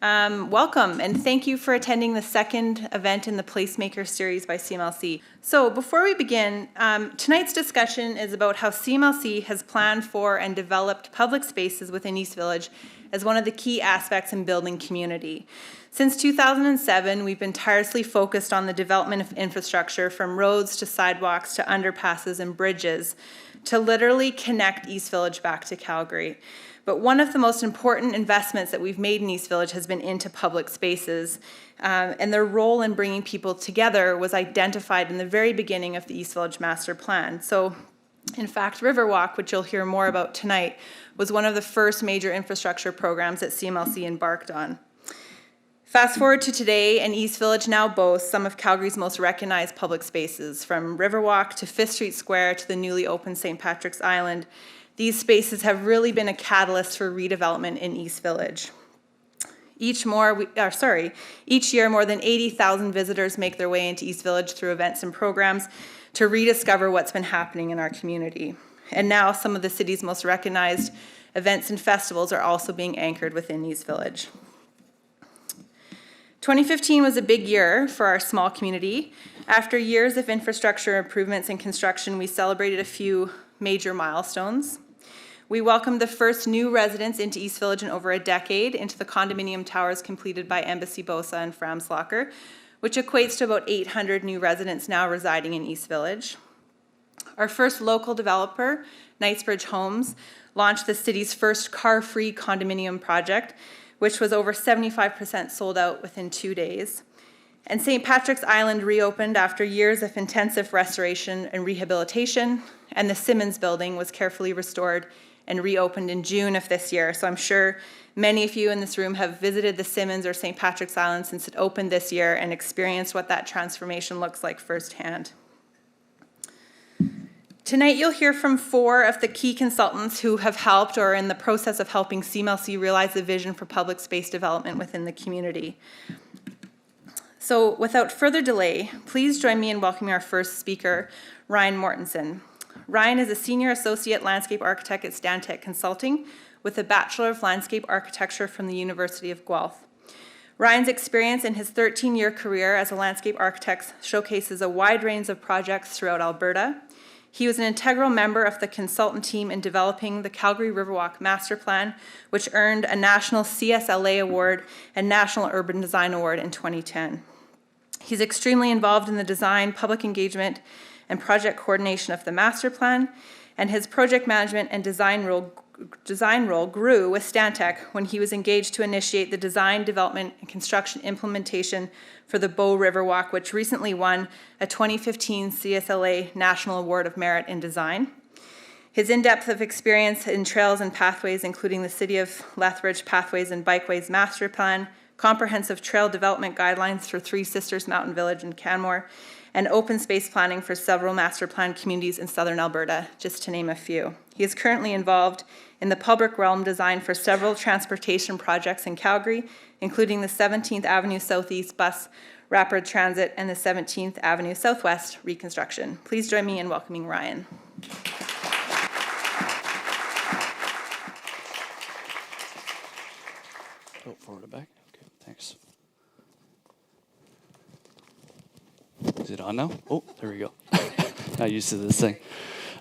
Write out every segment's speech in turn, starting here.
Welcome, and thank you for attending the second event in the PLACEMAKERS series by CMLC. So before we begin, tonight's discussion is about how CMLC has planned for and developed public spaces within East Village as one of the key aspects in building community. Since 2007, we've been tirelessly focused on the development of infrastructure, from roads to sidewalks to underpasses and bridges, to literally connect East Village back to Calgary. But one of the most important investments that we've made in East Village has been into public spaces, and their role in bringing people together was identified in the very beginning of the East Village Master Plan. So, in fact, Riverwalk, which you'll hear more about tonight, was one of the first major infrastructure programs that CMLC embarked on. Fast forward to today, and East Village now boasts some of Calgary's most recognized public spaces, from Riverwalk to Fifth Street Square to the newly opened St. Patrick's Island. These spaces have really been a catalyst for redevelopment in East Village. Each year, more than 80,000 visitors make their way into East Village through events and programs to rediscover what's been happening in our community. And now some of the city's most recognized events and festivals are also being anchored within East Village. 2015 was a big year for our small community. After years of infrastructure improvements and construction, we celebrated a few major milestones. We welcomed the first new residents into East Village in over a decade into the condominium towers completed by Embassy Bosa and Framslacher, which equates to about 800 new residents now residing in East Village. Our first local developer, Knightsbridge Homes, launched the city's first car-free condominium project, which was over 75% sold out within 2 days. And St. Patrick's Island reopened after years of intensive restoration and rehabilitation, and the Simmons building was carefully restored and reopened in June of this year. So I'm sure many of you in this room have visited the Simmons or St. Patrick's Island since it opened this year and experienced what that transformation looks like firsthand. Tonight you'll hear from 4 of the key consultants who have helped or are in the process of helping CMLC realize the vision for public space development within the community. So without further delay, please join me in welcoming our first speaker, Ryan Mortson. Ryan is a Senior Associate Landscape Architect at Stantec Consulting with a Bachelor of Landscape Architecture from the University of Guelph. Ryan's experience in his 13-year career as a landscape architect showcases a wide range of projects throughout Alberta. He was an integral member of the consultant team in developing the Calgary Riverwalk Master Plan, which earned a National CSLA Award and National Urban Design Award in 2010. He's extremely involved in the design, public engagement, and project coordination of the master plan, and his project management and design role grew with Stantec when he was engaged to initiate the design, development, and construction implementation for the Bow Riverwalk, which recently won a 2015 CSLA National Award of Merit in Design. His in-depth of experience in trails and pathways, including the City of Lethbridge Pathways and Bikeways Master Plan, comprehensive trail development guidelines for Three Sisters Mountain Village and Canmore, and open space planning for several master plan communities in southern Alberta, just to name a few. He is currently involved in the public realm design for several transportation projects in Calgary, including the 17th Avenue Southeast Bus Rapid Transit and the 17th Avenue Southwest reconstruction. Please join me in welcoming Ryan. Oh, forward and back. Okay, thanks. Is it on now? Oh, there we go. Not used to this thing.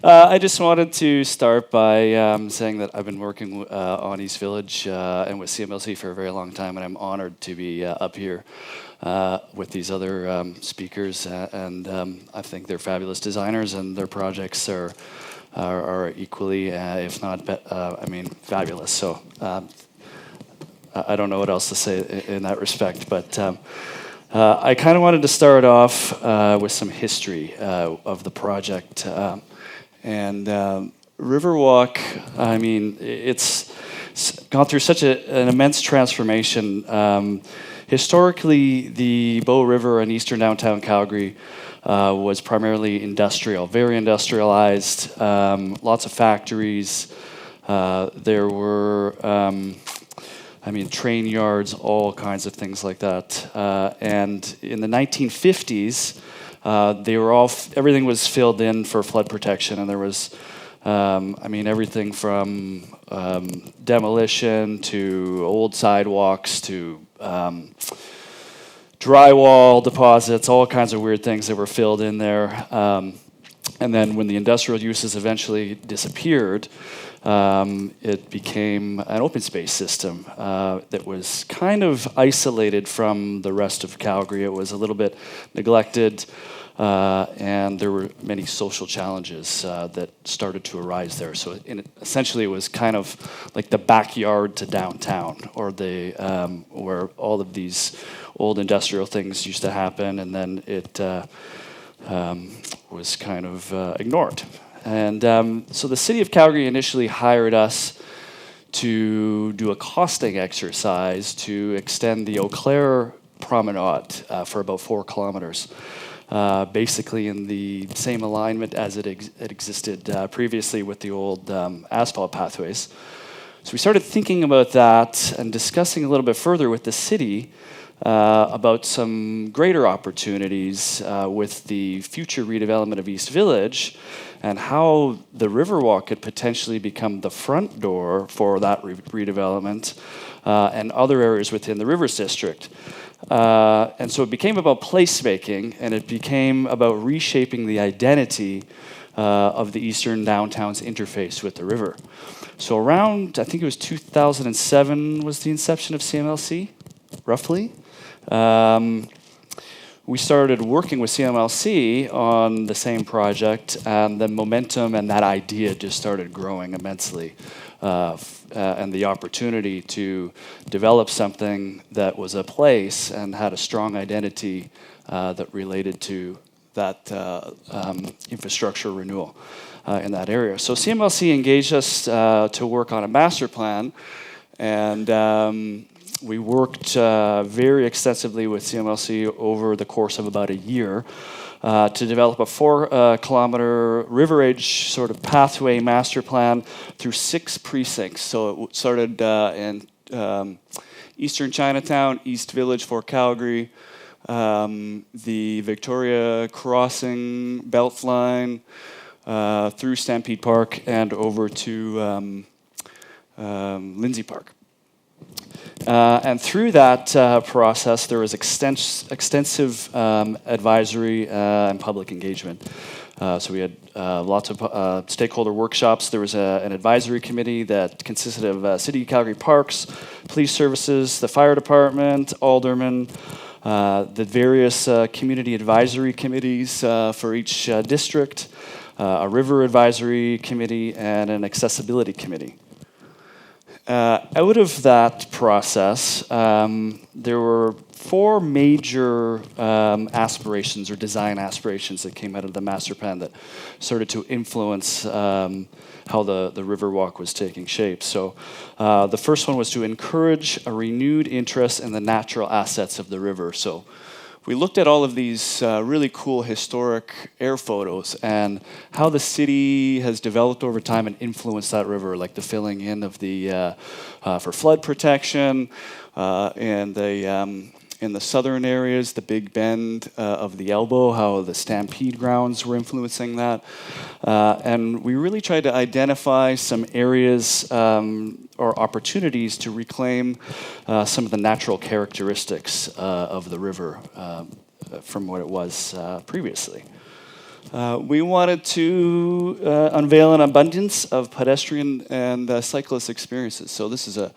I just wanted to start by saying that I've been working on East Village and with CMLC for a very long time, and I'm honored to be up here with these other speakers. And I think they're fabulous designers, and their projects are equally, if not, fabulous. So I don't know what else to say in that respect, but I kind of wanted to start off with some history of the project. And Riverwalk, I mean, it's gone through such an immense transformation. Historically, the Bow River in eastern downtown Calgary was primarily industrial, very industrialized, lots of factories. There were, train yards, all kinds of things like that. And in the 1950s, everything was filled in for flood protection, and there was, everything from demolition to old sidewalks to drywall deposits, all kinds of weird things that were filled in there. And then when the industrial uses eventually disappeared, it became an open space system that was kind of isolated from the rest of Calgary. It was a little bit neglected, and there were many social challenges that started to arise there. So essentially, it was kind of like the backyard to downtown, or where all of these old industrial things used to happen, and then it was kind of ignored. And so the city of Calgary initially hired us to do a costing exercise to extend the Eau Claire promenade for about 4 kilometers, basically in the same alignment as it existed previously with the old asphalt pathways. So we started thinking about that and discussing a little bit further with the city about some greater opportunities with the future redevelopment of East Village, and how the Riverwalk could potentially become the front door for that redevelopment and other areas within the Rivers District. And so it became about placemaking, and it became about reshaping the identity of the Eastern Downtown's interface with the river. So around, I think it was 2007 was the inception of CMLC, roughly. We started working with CMLC on the same project, and the momentum and that idea just started growing immensely. And the opportunity to develop something that was a place and had a strong identity that related to that infrastructure renewal in that area. So CMLC engaged us to work on a master plan, and we worked very extensively with CMLC over the course of about a year to develop a 4-kilometer river edge sort of pathway master plan through 6 precincts. So it started in Eastern Chinatown, East Village for Calgary, the Victoria Crossing Beltline, through Stampede Park and over to Lindsay Park. And through that process, there was extensive advisory and public engagement. So we had lots of stakeholder workshops. There was an advisory committee that consisted of City of Calgary Parks, Police Services, the Fire Department, Aldermen, the various community advisory committees for each district, a river advisory committee, and an accessibility committee. Out of that process, there were 4 major aspirations or design aspirations that came out of the master plan that started to influence how the Riverwalk was taking shape. So the first one was to encourage a renewed interest in the natural assets of the river. So we looked at all of these really cool historic air photos and how the city has developed over time and influenced that river, like the filling in of the for flood protection, and in the southern areas, the Big Bend of the Elbow, how the Stampede grounds were influencing that. And we really tried to identify some areas or opportunities to reclaim some of the natural characteristics of the river from what it was previously. We wanted to unveil an abundance of pedestrian and cyclist experiences. So this is a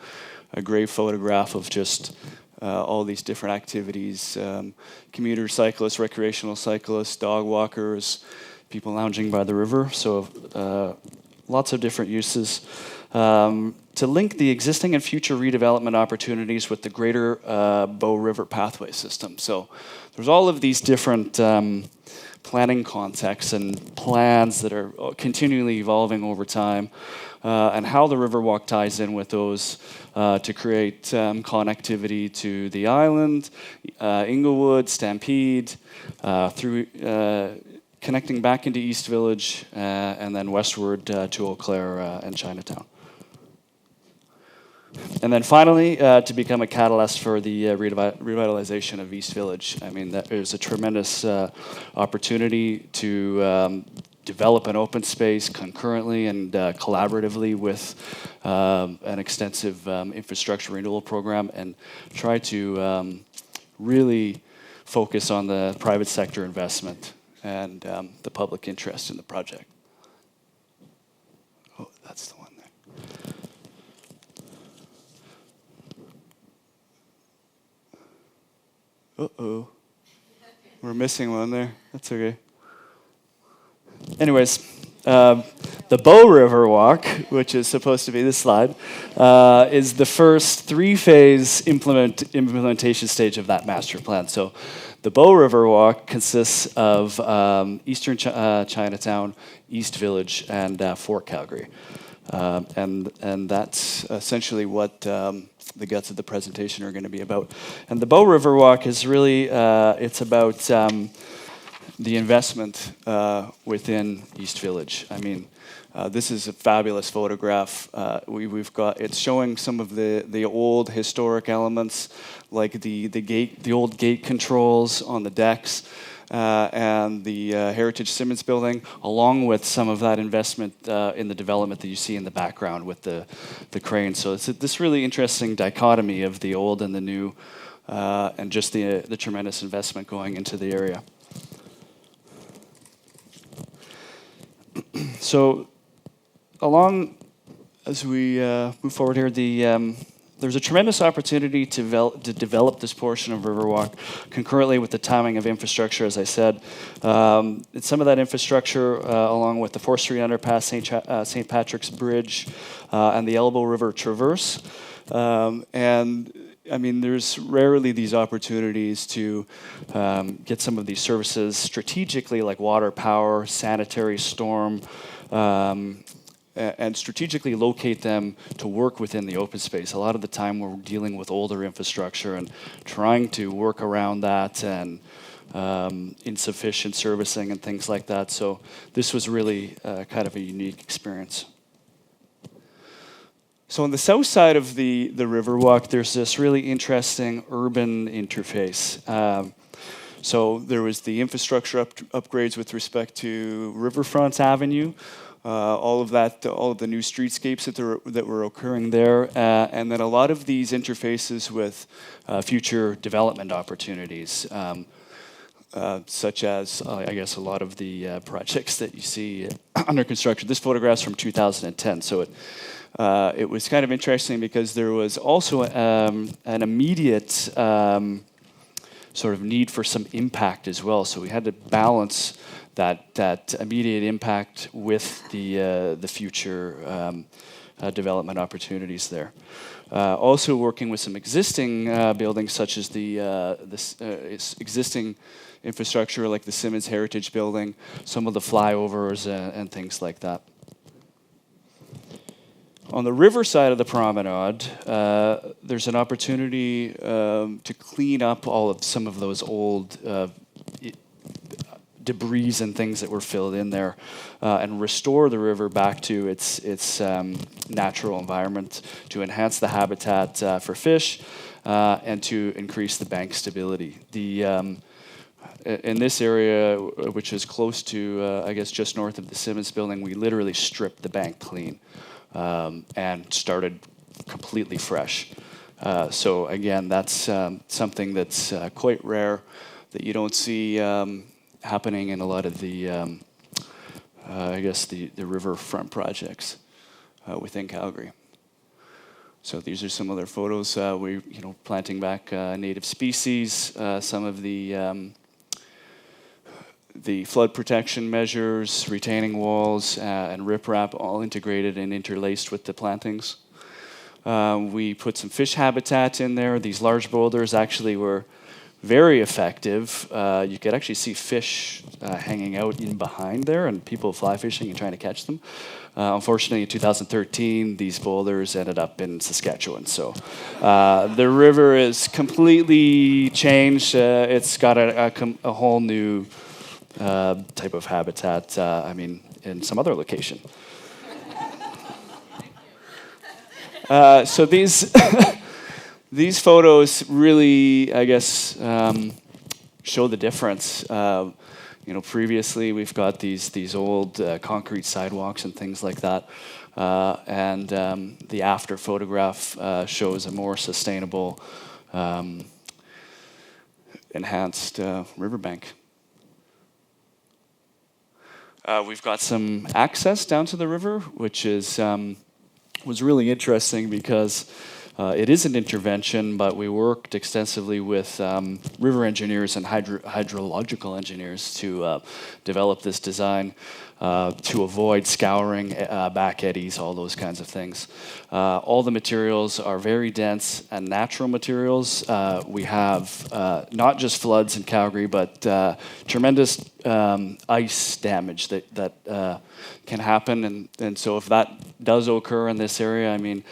great photograph of just all these different activities, commuter cyclists, recreational cyclists, dog walkers, people lounging by the river. So lots of different uses. To link the existing and future redevelopment opportunities with the greater Bow River pathway system. So there's all of these different planning contexts and plans that are continually evolving over time, and how the Riverwalk ties in with those to create connectivity to the island, Inglewood, Stampede, through connecting back into East Village, and then westward to Eau Claire and Chinatown. And then finally, to become a catalyst for the revitalization of East Village. I mean, there's a tremendous opportunity to develop an open space concurrently and collaboratively with an extensive infrastructure renewal program, and try to really focus on the private sector investment and the public interest in the project. Oh, that's the one there. Uh-oh. We're missing one there. That's okay. Anyways, the Bow Riverwalk, which is supposed to be this slide, is the first three-phase implementation stage of that master plan. So the Bow Riverwalk consists of Eastern Chinatown, East Village, and Fort Calgary. And that's essentially what the guts of the presentation are going to be about. And the Bow Riverwalk is really, it's about the investment within East Village. I mean, this is a fabulous photograph. We've got, it's showing some of the old historic elements, like the old gate controls on the decks, and the Heritage Simmons building, along with some of that investment in the development that you see in the background with the crane. So it's this really interesting dichotomy of the old and the new, and just the tremendous investment going into the area. So along, as we move forward here, there's a tremendous opportunity to develop this portion of Riverwalk concurrently with the timing of infrastructure, as I said. Some of that infrastructure, along with the 4th Street Underpass, St. Patrick's Bridge, and the Elbow River Traverse. And I mean, there's rarely these opportunities to get some of these services strategically, like water, power, sanitary, storm, and strategically locate them to work within the open space. A lot of the time we're dealing with older infrastructure and trying to work around that, and insufficient servicing and things like that. So this was really kind of a unique experience. So on the south side of the Riverwalk, there's this really interesting urban interface. So there was the infrastructure upgrades with respect to Riverfront Avenue, all of the new streetscapes that were occurring there, and then a lot of these interfaces with future development opportunities, such as, I guess, a lot of the projects that you see under construction. This photograph's from 2010, so it was kind of interesting because there was also an immediate sort of need for some impact as well. So we had to balance that immediate impact with the future development opportunities there. Also working with some existing buildings, such as this existing infrastructure like the Simmons Heritage Building, some of the flyovers and things like that. On the river side of the promenade, there's an opportunity to clean up some of those old debris and things that were filled in there, and restore the river back to its natural environment, to enhance the habitat for fish, and to increase the bank stability. In this area, which is close to, I guess, just north of the Simmons building, we literally stripped the bank clean. And started completely fresh. So again, that's something that's quite rare, that you don't see happening in a lot of the, I guess, the riverfront projects within Calgary. So these are some other photos. We, planting back native species, some of the flood protection measures, retaining walls, and riprap, all integrated and interlaced with the plantings. We put some fish habitat in there. These large boulders actually were very effective. You could actually see fish hanging out in behind there, and people fly fishing and trying to catch them. Unfortunately, in 2013, these boulders ended up in Saskatchewan. So the river is completely changed. It's got a whole new type of habitat, in some other location. So these photos really, I guess, show the difference. previously we've got these old concrete sidewalks and things like that. And the after photograph shows a more sustainable, enhanced riverbank. We've got some access down to the river, which was really interesting because it is an intervention, but we worked extensively with river engineers and hydrological engineers to develop this design to avoid scouring, back eddies, all those kinds of things. All the materials are very dense and natural materials. We have not just floods in Calgary, but tremendous ice damage that can happen. And so if that does occur in this area, I mean,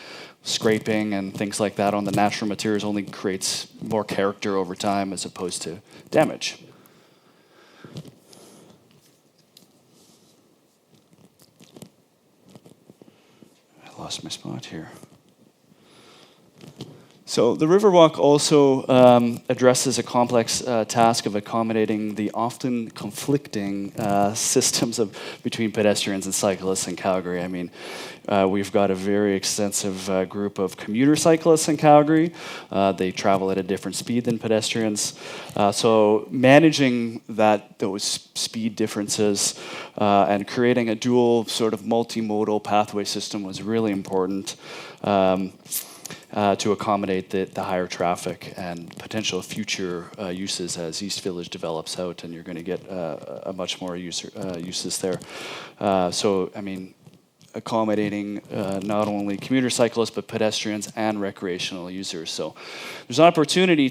scraping and things like that on the natural materials only creates more character over time as opposed to damage. I lost my spot here. So the Riverwalk also addresses a complex task of accommodating the often conflicting systems between pedestrians and cyclists in Calgary. I mean, we've got a very extensive group of commuter cyclists in Calgary. They travel at a different speed than pedestrians. So managing those speed differences and creating a dual sort of multimodal pathway system was really important. To accommodate the higher traffic and potential future uses as East Village develops out, and you're going to get a much more uses there. So, I mean, accommodating not only commuter cyclists but pedestrians and recreational users. So there's an opportunity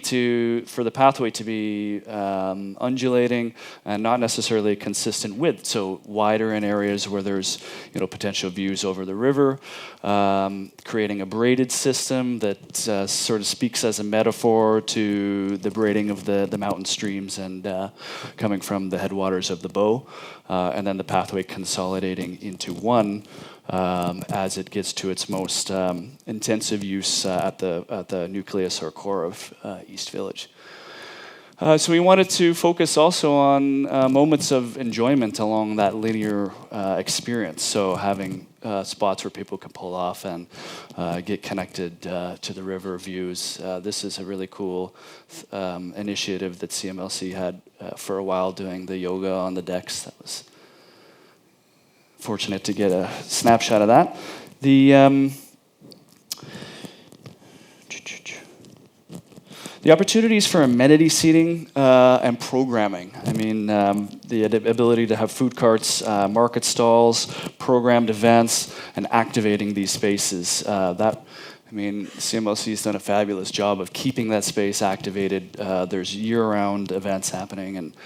for the pathway to be undulating and not necessarily a consistent width. So wider in areas where there's potential views over the river, creating a braided system that sort of speaks as a metaphor to the braiding of the mountain streams and coming from the headwaters of the Bow, and then the pathway consolidating into one as it gets to its most intensive use at the nucleus or core of East Village. So we wanted to focus also on moments of enjoyment along that linear experience. So having spots where people can pull off and get connected to the river views. This is a really cool initiative that CMLC had for a while, doing the yoga on the decks. That was fortunate to get a snapshot of that. The opportunities for amenity seating and programming. I mean, the ability to have food carts, market stalls, programmed events, and activating these spaces. CMLC has done a fabulous job of keeping that space activated. There's year-round events happening, and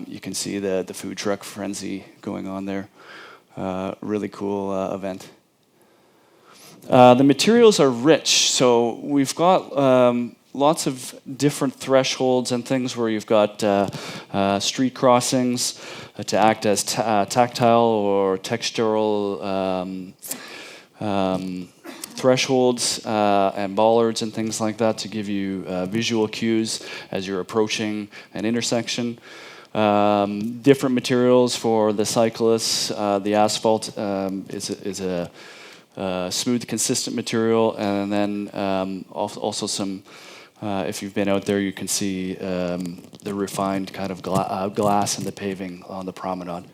you can see the food truck frenzy going on there. Really cool event. The materials are rich, so we've got lots of different thresholds and things where you've got street crossings to act as tactile or textural thresholds and bollards and things like that to give you visual cues as you're approaching an intersection. Different materials for the cyclists. The asphalt is a smooth, consistent material, and then also some. If you've been out there, you can see the refined kind of glass in the paving on the promenade.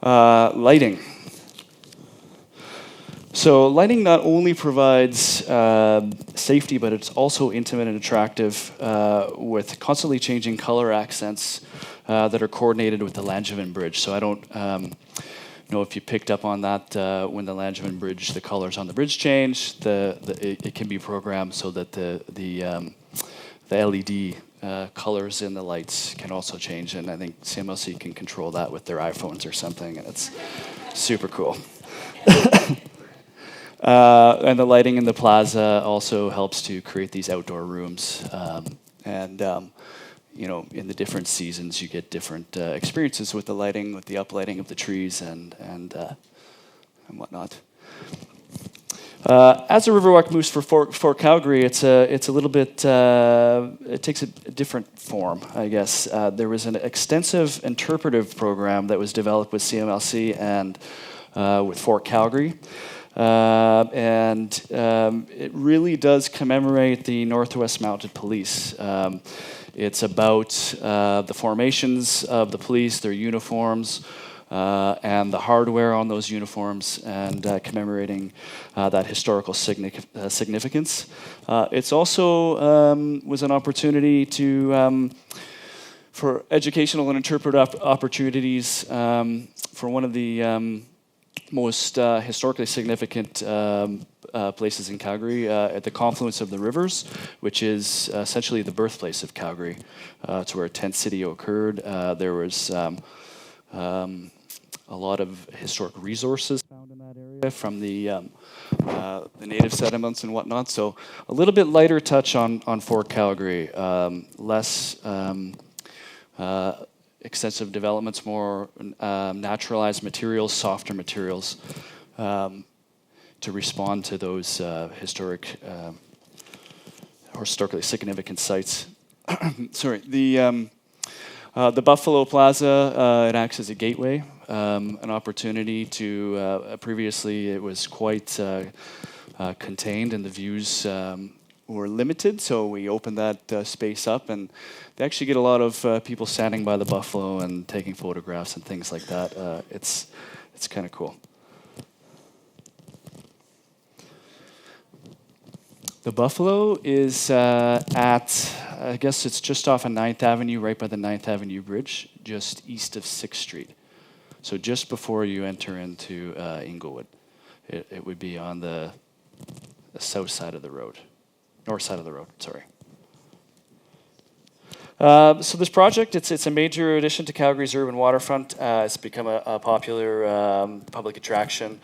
Lighting. So lighting not only provides safety, but it's also intimate and attractive with constantly changing color accents that are coordinated with the Langevin Bridge. So I don't know if you picked up on that when the Langevin Bridge, the colors on the bridge change. It can be programmed so that the LED colors in the lights can also change, and I think CMLC can control that with their iPhones or something, and it's super cool. And the lighting in the plaza also helps to create these outdoor rooms. In the different seasons, you get different experiences with the lighting, with the uplighting of the trees and whatnot. As the Riverwalk moves for Fort Calgary, it's a little bit, it takes a different form, I guess. There was an extensive interpretive program that was developed with CMLC and with Fort Calgary. It really does commemorate the Northwest Mounted Police. It's about the formations of the police, their uniforms, and the hardware on those uniforms, and commemorating that historical significance. It's also was an opportunity to for educational and interpretive opportunities for one of the most historically significant places in Calgary, at the confluence of the rivers, which is essentially the birthplace of Calgary. It's where Tent City occurred. There was a lot of historic resources found in that area from the native settlements and whatnot. So a little bit lighter touch on Fort Calgary, less extensive developments, more naturalized materials, softer materials to respond to those historically significant sites. Sorry, the Buffalo Plaza, it acts as a gateway, an opportunity to, previously it was quite contained and the views were limited, so we opened that space up, and they actually get a lot of people standing by the Buffalo and taking photographs and things like that. It's kind of cool. The Buffalo is at, I guess it's just off of 9th Avenue, right by the 9th Avenue Bridge, just east of 6th Street. So just before you enter into Inglewood. It would be on the south side of the road. North side of the road, sorry. So this project, it's a major addition to Calgary's urban waterfront. It's become a popular public attraction,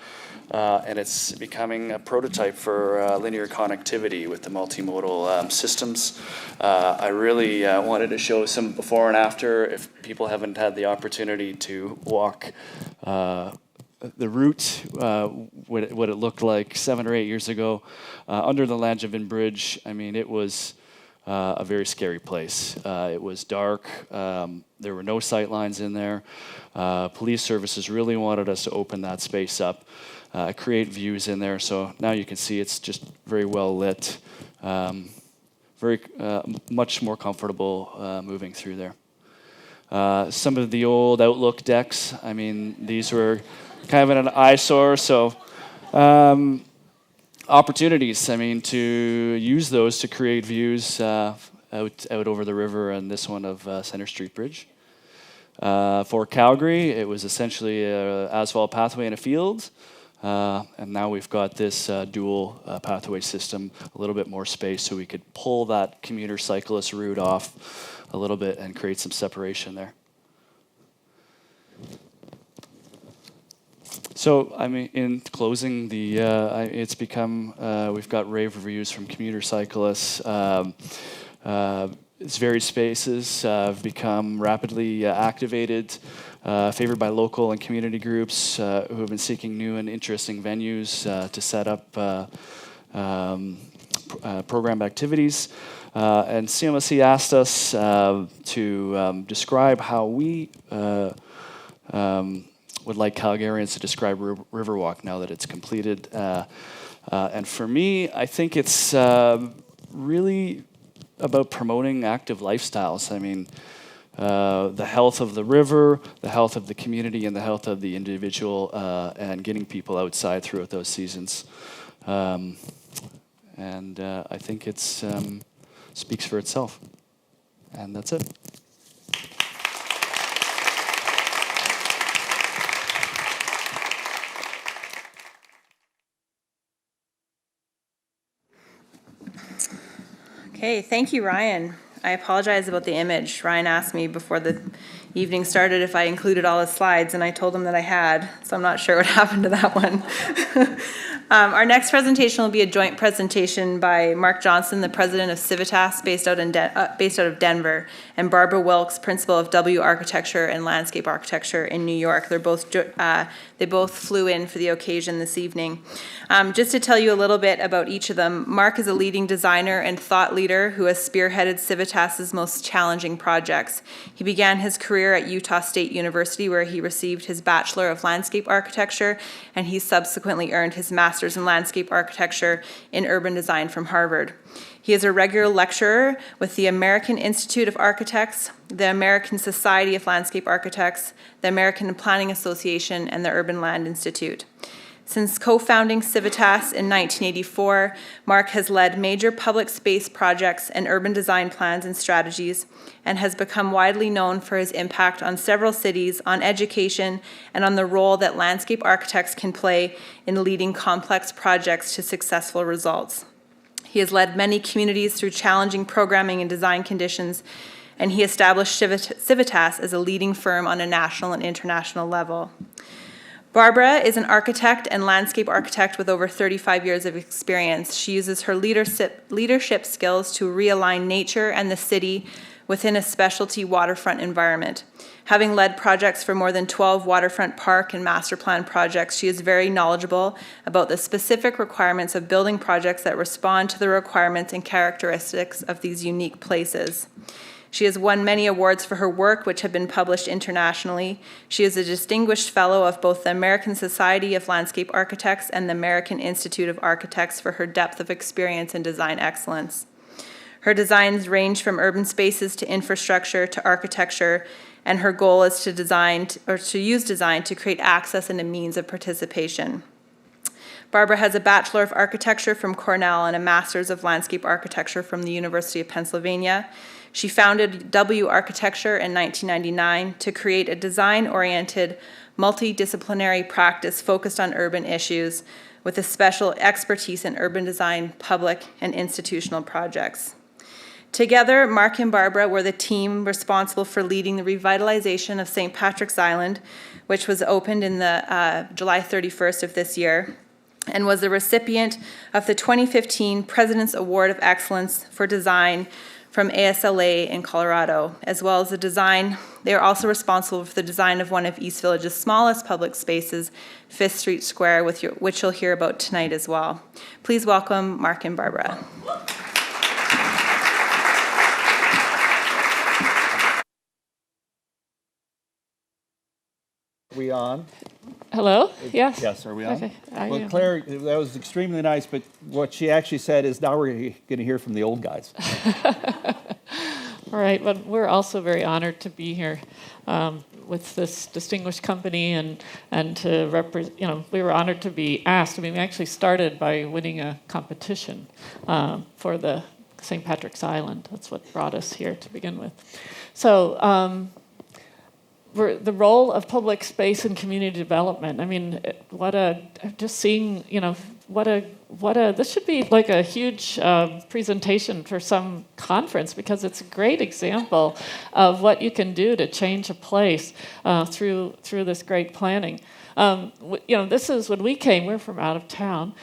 and it's becoming a prototype for linear connectivity with the multimodal systems. I really wanted to show some before and after if people haven't had the opportunity to walk the route, what it looked like 7 or 8 years ago under the Langevin Bridge. I mean, it was a very scary place. It was dark. There were no sight lines in there. Police services really wanted us to open that space up, create views in there. So now you can see it's just very well lit, much more comfortable moving through there. Some of the old Outlook decks, I mean, these were kind of an eyesore, so opportunities, I mean, to use those to create views out over the river, and this one of Centre Street Bridge. For Calgary, it was essentially an asphalt pathway in a field, and now we've got this dual pathway system, a little bit more space so we could pull that commuter cyclist route off a little bit and create some separation there. So, I mean, in closing, it's become, we've got rave reviews from commuter cyclists. Its varied spaces have become rapidly activated, favored by local and community groups who have been seeking new and interesting venues to set up program activities. And CMLC asked us to describe how we would like Calgarians to describe Riverwalk now that it's completed. And for me, I think it's really about promoting active lifestyles. I mean, the health of the river, the health of the community, and the health of the individual, and getting people outside throughout those seasons. I think it's speaks for itself. And that's it. Okay, thank you, Ryan. I apologize about the image. Ryan asked me before the evening started if I included all his slides, and I told him that I had, so I'm not sure what happened to that one. Our next presentation will be a joint presentation by Marc Johnson, the president of Civitas, based out of Denver, and Barbara Wilks, principal of W Architecture and Landscape Architecture in New York. They both flew in for the occasion this evening. Just to tell you a little bit about each of them, Marc is a leading designer and thought leader who has spearheaded Civitas's most challenging projects. He began his career at Utah State University, where he received his Bachelor of Landscape Architecture, and he subsequently earned his Master's in Landscape Architecture in Urban Design from Harvard. He is a regular lecturer with the American Institute of Architects, the American Society of Landscape Architects, the American Planning Association, and the Urban Land Institute. Since co-founding Civitas in 1984, Marc has led major public space projects and urban design plans and strategies, and has become widely known for his impact on several cities, on education, and on the role that landscape architects can play in leading complex projects to successful results. He has led many communities through challenging programming and design conditions, and he established Civitas as a leading firm on a national and international level. Barbara is an architect and landscape architect with over 35 years of experience. She uses her leadership skills to realign nature and the city within a specialty waterfront environment. Having led projects for more than 12 waterfront park and master plan projects, she is very knowledgeable about the specific requirements of building projects that respond to the requirements and characteristics of these unique places. She has won many awards for her work, which have been published internationally. She is a distinguished fellow of both the American Society of Landscape Architects and the American Institute of Architects for her depth of experience in design excellence. Her designs range from urban spaces to infrastructure to architecture, and her goal is to use design to create access and a means of participation. Barbara has a Bachelor of Architecture from Cornell and a Master's of Landscape Architecture from the University of Pennsylvania. She founded W Architecture in 1999 to create a design-oriented, multidisciplinary practice focused on urban issues with a special expertise in urban design, public, and institutional projects. Together, Marc and Barbara were the team responsible for leading the revitalization of St. Patrick's Island, which was opened in the July 31st of this year, and was the recipient of the 2015 President's Award of Excellence for Design from ASLA in Colorado, as well as the design. They are also responsible for the design of one of East Village's smallest public spaces, 5th Street Square, which you'll hear about tonight as well. Please welcome Marc and Barbara. Are we on? Hello? Yes. Yes, are we on? Okay. Well, Claire, that was extremely nice, but what she actually said is now we're going to hear from the old guys. All right, but we're also very honored to be here with this distinguished company and to represent, we were honored to be asked. I mean, we actually started by winning a competition for the St. Patrick's Island. That's what brought us here to begin with. So, the role of public space and community development. I mean, this should be like a huge presentation for some conference, because it's a great example of what you can do to change a place through this great planning. This is when we came, we're from out of town.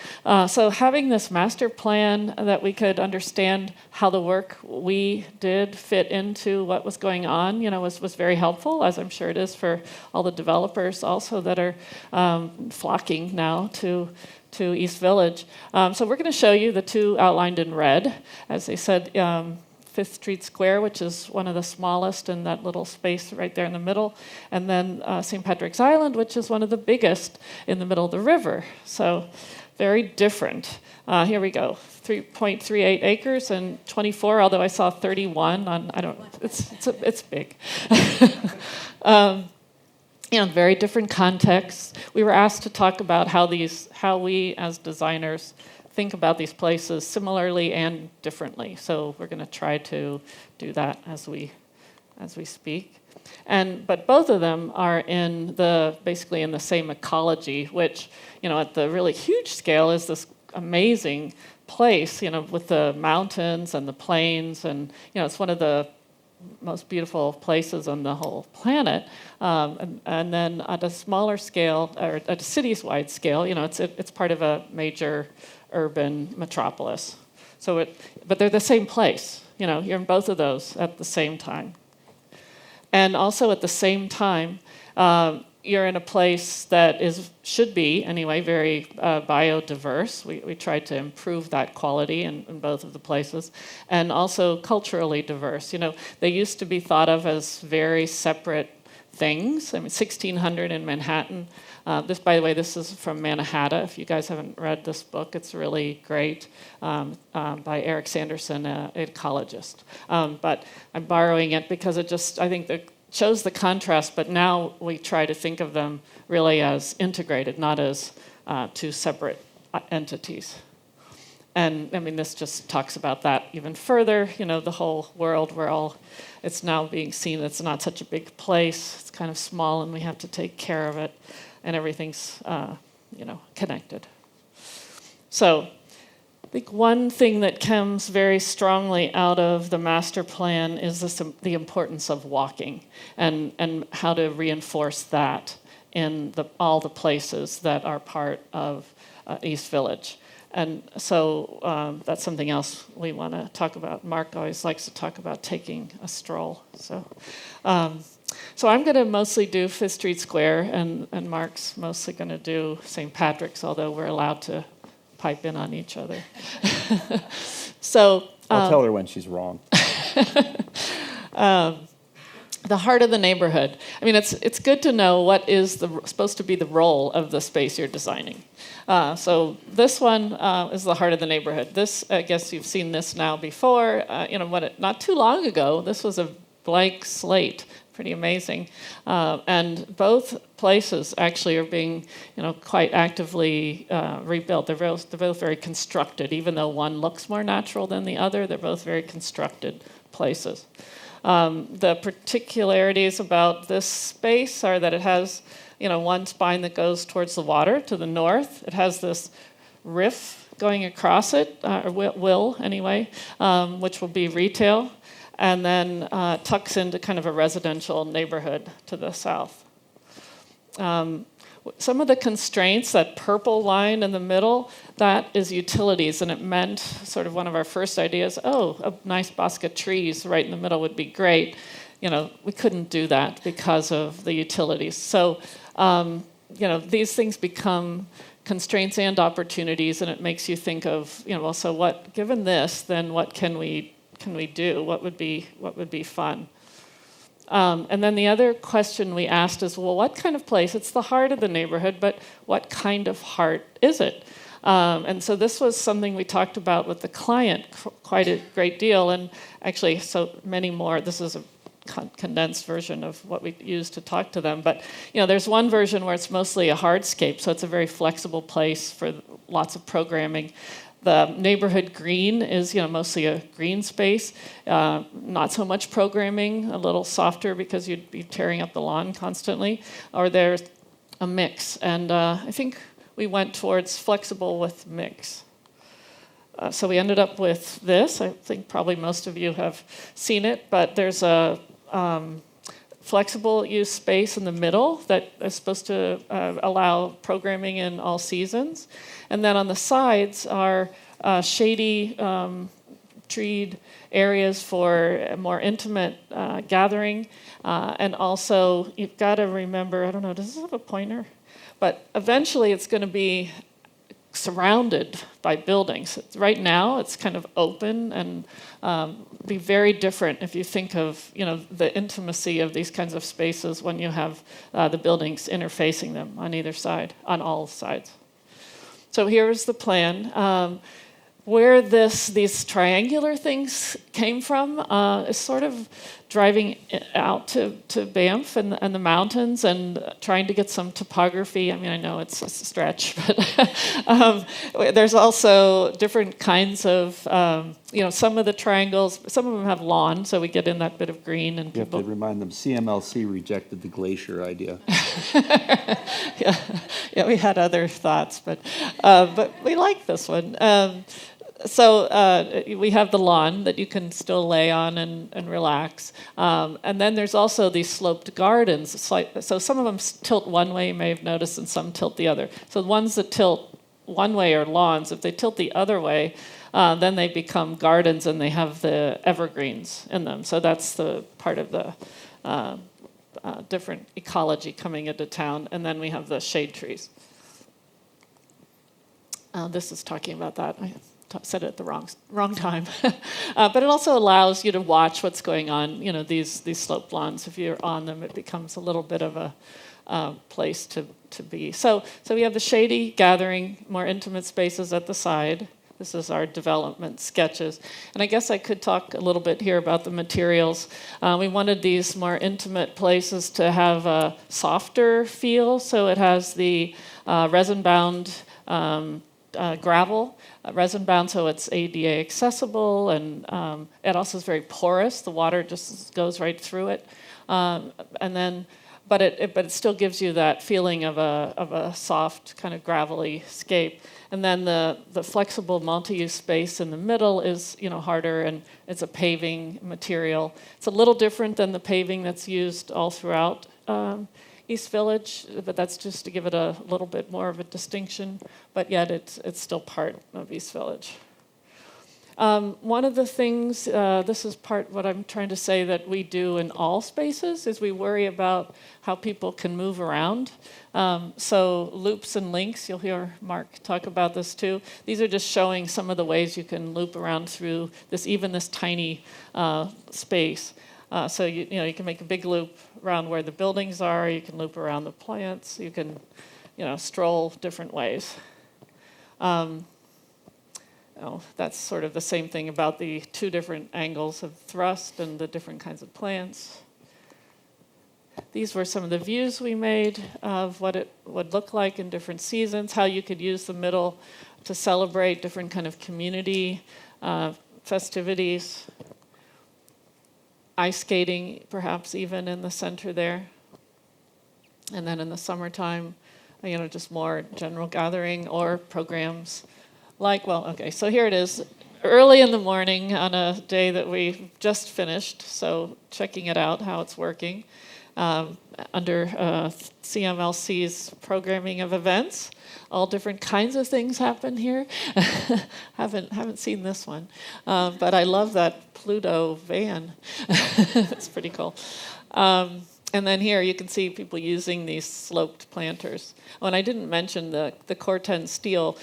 So having this master plan that we could understand how the work we did fit into what was going on, was very helpful, as I'm sure it is for all the developers also that are flocking now to East Village. So we're going to show you the two outlined in red. As they said, 5th Street Square, which is one of the smallest in that little space right there in the middle, and then St. Patrick's Island, which is one of the biggest in the middle of the river. So very different. Here we go, 3.38 acres and 24, although I saw 31 on, it's big. Very different contexts. We were asked to talk about how we as designers think about these places similarly and differently. So we're going to try to do that as we speak. But both of them are basically in the same ecology, which, at the really huge scale is this amazing place, with the mountains and the plains, and it's one of the most beautiful places on the whole planet. And then at a smaller scale, or at a cities-wide scale, it's part of a major urban metropolis. But they're the same place. You're in both of those at the same time. And also at the same time, you're in a place that should be, anyway, very biodiverse. We tried to improve that quality in both of the places. And also culturally diverse. They used to be thought of as very separate things. 1600 in Manhattan. By the way, this is from Mannahatta. If you guys haven't read this book, it's really great, by Eric Sanderson, an ecologist. But I'm borrowing it because I think that shows the contrast, but now we try to think of them really as integrated, not as two separate entities. And this just talks about that even further. The whole world, it's now being seen it's not such a big place. It's kind of small and we have to take care of it. And everything's, connected. So I think one thing that comes very strongly out of the master plan is the importance of walking and how to reinforce that in all the places that are part of East Village. And so that's something else we want to talk about. Marc always likes to talk about taking a stroll. So I'm going to mostly do Fifth Street Square, and Marc's mostly going to do St. Patrick's, although we're allowed to pipe in on each other. I'll tell her when she's wrong. The heart of the neighborhood. It's good to know what is supposed to be the role of the space you're designing. So this one is the heart of the neighborhood. This, I guess you've seen this now before. Not too long ago, this was a blank slate. Pretty amazing. And both places actually are being, quite actively rebuilt. They're both very constructed. Even though one looks more natural than the other, they're both very constructed places. The particularities about this space are that it has, one spine that goes towards the water to the north. It has this riff going across it, or will anyway, which will be retail. And then tucks into kind of a residential neighborhood to the south. Some of the constraints, that purple line in the middle, that is utilities, and it meant sort of one of our first ideas, a nice bosque of trees right in the middle would be great. We couldn't do that because of the utilities. So, these things become constraints and opportunities, and it makes you think of, so what, given this, then what can we do? What would be fun? And then the other question we asked is, well, what kind of place? It's the heart of the neighborhood, but what kind of heart is it? And so this was something we talked about with the client quite a great deal, and actually so many more. This is a condensed version of what we used to talk to them. But there's one version where it's mostly a hardscape, so it's a very flexible place for lots of programming. The neighborhood green is, mostly a green space. Not so much programming, a little softer because you'd be tearing up the lawn constantly. Or there's a mix, and I think we went towards flexible with mix. So we ended up with this. I think probably most of you have seen it, but there's a flexible use space in the middle that is supposed to allow programming in all seasons. And then on the sides are shady, treed areas for a more intimate gathering. And also, you've got to remember, I don't know, does this have a pointer? But eventually it's going to be surrounded by buildings. Right now, it's kind of open and be very different if you think of, the intimacy of these kinds of spaces when you have the buildings interfacing them on either side, on all sides. So here's the plan. Where these triangular things came from is sort of driving out to Banff and the mountains and trying to get some topography. I know it's a stretch, but there's also different kinds of, some of the triangles, some of them have lawn, so we get in that bit of green. And you have to remind them, CMLC rejected the glacier idea. yeah, we had other thoughts, but we like this one. we have the lawn that you can still lay on and relax. And then there's also these sloped gardens. So some of them tilt one way, you may have noticed, and some tilt the other. So the ones that tilt one way are lawns. If they tilt the other way, then they become gardens and they have the evergreens in them. So that's the part of the different ecology coming into town. And then we have the shade trees. This is talking about that. I said it at the wrong time. But it also allows you to watch what's going on. You know, these sloped lawns, if you're on them, it becomes a little bit of a place to be. So we have the shady gathering, more intimate spaces at the side. This is our development sketches. And I guess I could talk a little bit here about the materials. We wanted these more intimate places to have a softer feel. So it has the resin-bound gravel, resin-bound, so it's ADA accessible, and it also is very porous. The water just goes right through it, but it still gives you that feeling of a soft kind of gravelly scape. And then the flexible multi-use space in the middle is harder, and it's a paving material. It's a little different than the paving that's used all throughout East Village, but that's just to give it a little bit more of a distinction, but yet it's still part of East Village. One of the things, this is part what I'm trying to say that we do in all spaces, is we worry about how people can move around. So loops and links, you'll hear Marc talk about this too. These are just showing some of the ways you can loop around through this tiny space. So you can make a big loop around where the buildings are. You can loop around the plants. You can, stroll different ways. That's sort of the same thing about the two different angles of thrust and the different kinds of plants. These were some of the views we made of what it would look like in different seasons, how you could use the middle to celebrate different kind of community festivities. Ice skating, perhaps even in the center there. And then in the summertime, just more general gathering or programs so here it is, early in the morning on a day that we just finished, so checking it out, how it's working, under CMLC's programming of events. All different kinds of things happen here. haven't seen this one, but I love that Pluto van. It's pretty cool. And then here you can see people using these sloped planters. Oh, and I didn't mention the Corten steel.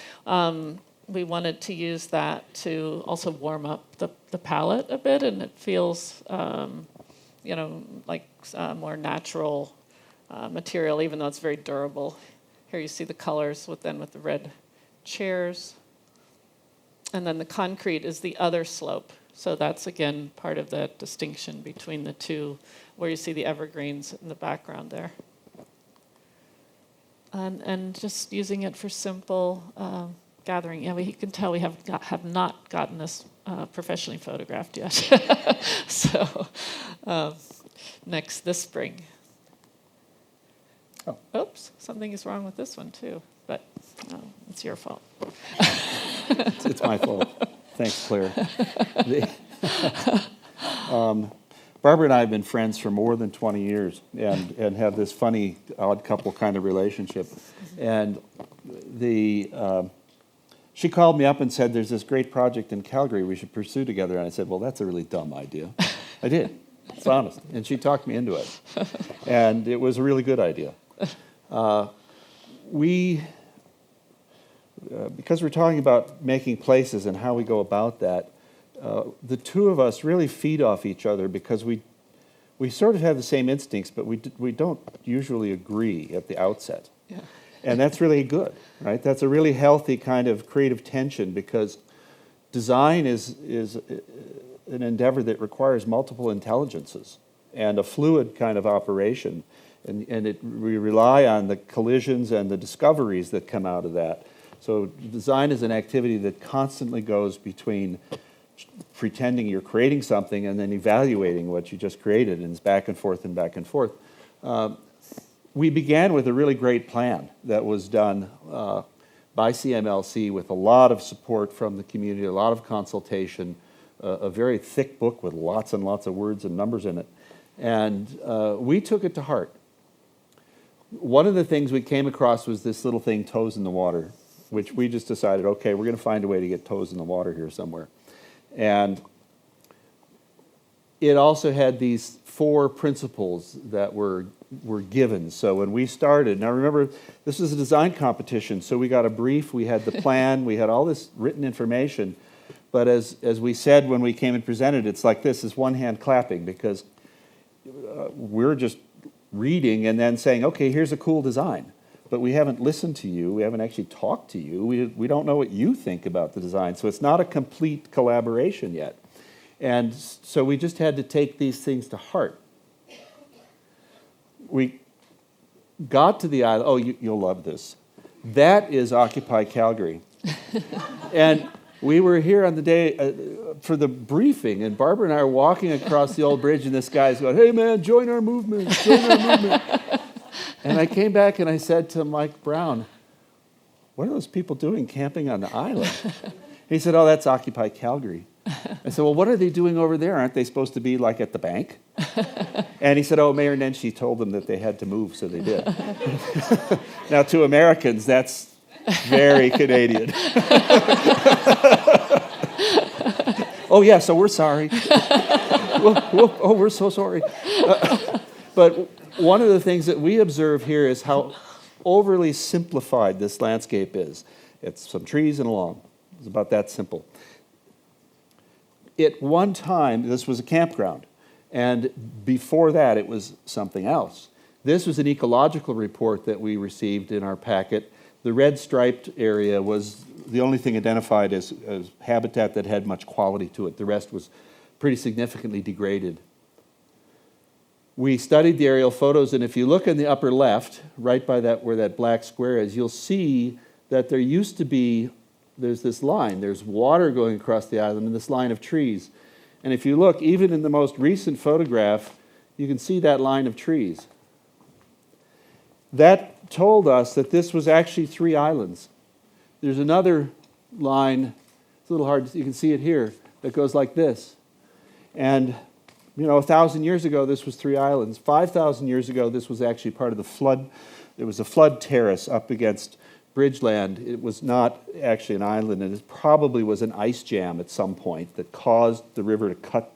We wanted to use that to also warm up the palette a bit, and it feels, like more natural material, even though it's very durable. Here you see the colors with the red chairs. And then the concrete is the other slope. So that's, again, part of that distinction between the two, where you see the evergreens in the background there. And just using it for simple gathering. Yeah, you can tell we have not gotten this professionally photographed yet. So this spring. Oh. Oops, something is wrong with this one too, but it's your fault. It's my fault. Thanks, Claire. Barbara and I have been friends for more than 20 years and have this funny odd couple kind of relationship. And she called me up and said, there's this great project in Calgary we should pursue together. And I said, well, that's a really dumb idea. I did. It's honest. And she talked me into it. And it was a really good idea. Because we're talking about making places and how we go about that, the two of us really feed off each other because we sort of have the same instincts, but we don't usually agree at the outset. Yeah. And that's really good, right? That's a really healthy kind of creative tension because design is an endeavor that requires multiple intelligences and a fluid kind of operation. And we rely on the collisions and the discoveries that come out of that. So design is an activity that constantly goes between pretending you're creating something and then evaluating what you just created, and it's back and forth and back and forth. We began with a really great plan that was done by CMLC with a lot of support from the community, a lot of consultation, a very thick book with lots and lots of words and numbers in it. And we took it to heart. One of the things we came across was this little thing, toes in the water, which we just decided, okay, we're going to find a way to get toes in the water here somewhere. And it also had these 4 principles that were given. So when we started, now remember, this was a design competition, so we got a brief, we had the plan, we had all this written information, but as we said when we came and presented, it's like this is one hand clapping, because we're just reading and then saying, okay, here's a cool design, but we haven't listened to you, we haven't actually talked to you, we don't know what you think about the design, so it's not a complete collaboration yet. And so we just had to take these things to heart. We got to the island. Oh, you'll love this. That is Occupy Calgary. And we were here on the day for the briefing, and Barbara and I are walking across the old bridge, and this guy's going, hey, man, join our movement, join our movement. And I came back and I said to Mike Brown, what are those people doing camping on the island? He said, oh, that's Occupy Calgary. I said, well, what are they doing over there? Aren't they supposed to be like at the bank? And he said, oh, Mayor Nenshi told them that they had to move, so they did. Now, to Americans, that's very Canadian. Oh, yeah, so we're sorry. Oh, we're so sorry. But one of the things that we observe here is how overly simplified this landscape is. It's some trees and a lawn. It's about that simple. At one time, this was a campground, and before that, it was something else. This was an ecological report that we received in our packet. The red striped area was the only thing identified as habitat that had much quality to it. The rest was pretty significantly degraded. We studied the aerial photos, and if you look in the upper left, right by that where that black square is, you'll see that there used to be there's this line, there's water going across the island and this line of trees. And if you look, even in the most recent photograph, you can see that line of trees. That told us that this was actually 3 islands. There's another line, it's a little hard, you can see it here, that goes like this. And, 1,000 years ago, this was 3 islands. 5,000 years ago, this was actually part of the flood. There was a flood terrace up against Bridgeland. It was not actually an island, and it probably was an ice jam at some point that caused the river to cut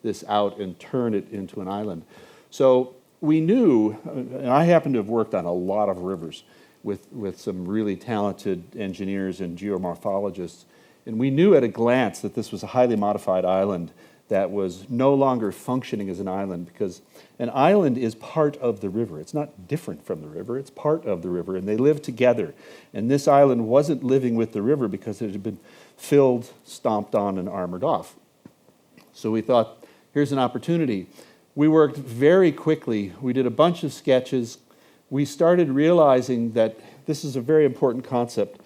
this out and turn it into an island. So we knew, and I happen to have worked on a lot of rivers with some really talented engineers and geomorphologists, and we knew at a glance that this was a highly modified island that was no longer functioning as an island, because an island is part of the river. It's not different from the river, it's part of the river, and they live together. And this island wasn't living with the river because it had been filled, stomped on, and armored off. So we thought, here's an opportunity. We worked very quickly. We did a bunch of sketches. We started realizing that this is a very important concept.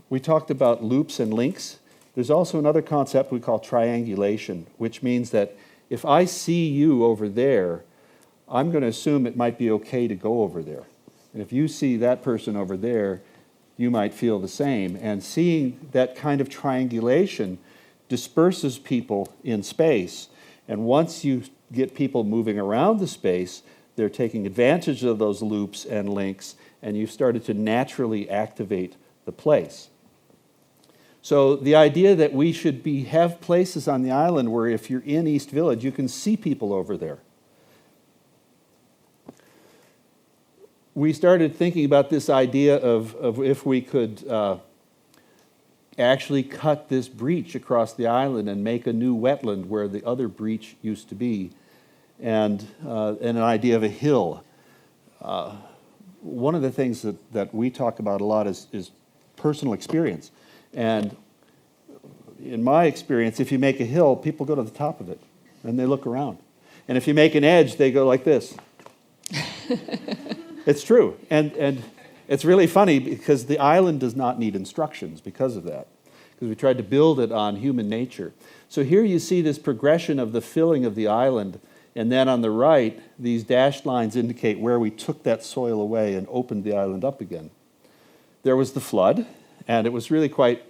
We talked about loops and links. There's also another concept we call triangulation, which means that if I see you over there, I'm going to assume it might be okay to go over there. And if you see that person over there, you might feel the same. And seeing that kind of triangulation disperses people in space. And once you get people moving around the space, they're taking advantage of those loops and links, and you've started to naturally activate the place. So the idea that we should have places on the island where if you're in East Village, you can see people over there. We started thinking about this idea of if we could actually cut this breach across the island and make a new wetland where the other breach used to be, and an idea of a hill. One of the things that we talk about a lot is personal experience. And in my experience, if you make a hill, people go to the top of it, and they look around. And if you make an edge, they go like this. It's true. And it's really funny because the island does not need instructions because of that, because we tried to build it on human nature. So here you see this progression of the filling of the island, and then on the right, these dashed lines indicate where we took that soil away and opened the island up again. there was the flood, and it was really quite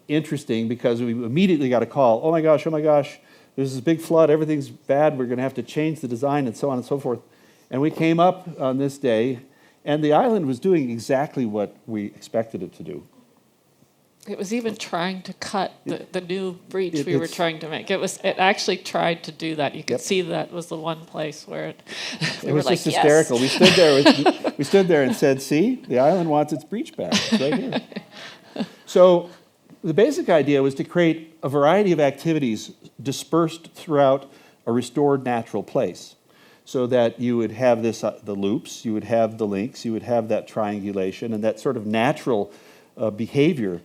interesting because we immediately got a call, oh my gosh, there's this big flood, everything's bad, we're going to have to change the design and so on and so forth. And we came up on this day, and the island was doing exactly what we expected it to do. It was even trying to cut the new breach we were trying to make. It actually tried to do that. You could see that was the one place where it was just hysterical. Yes. We stood there and said, see, the island wants its breach back. It's right here. So the basic idea was to create a variety of activities dispersed throughout a restored natural place, so that you would have the loops, you would have the links, you would have that triangulation and that sort of natural behavior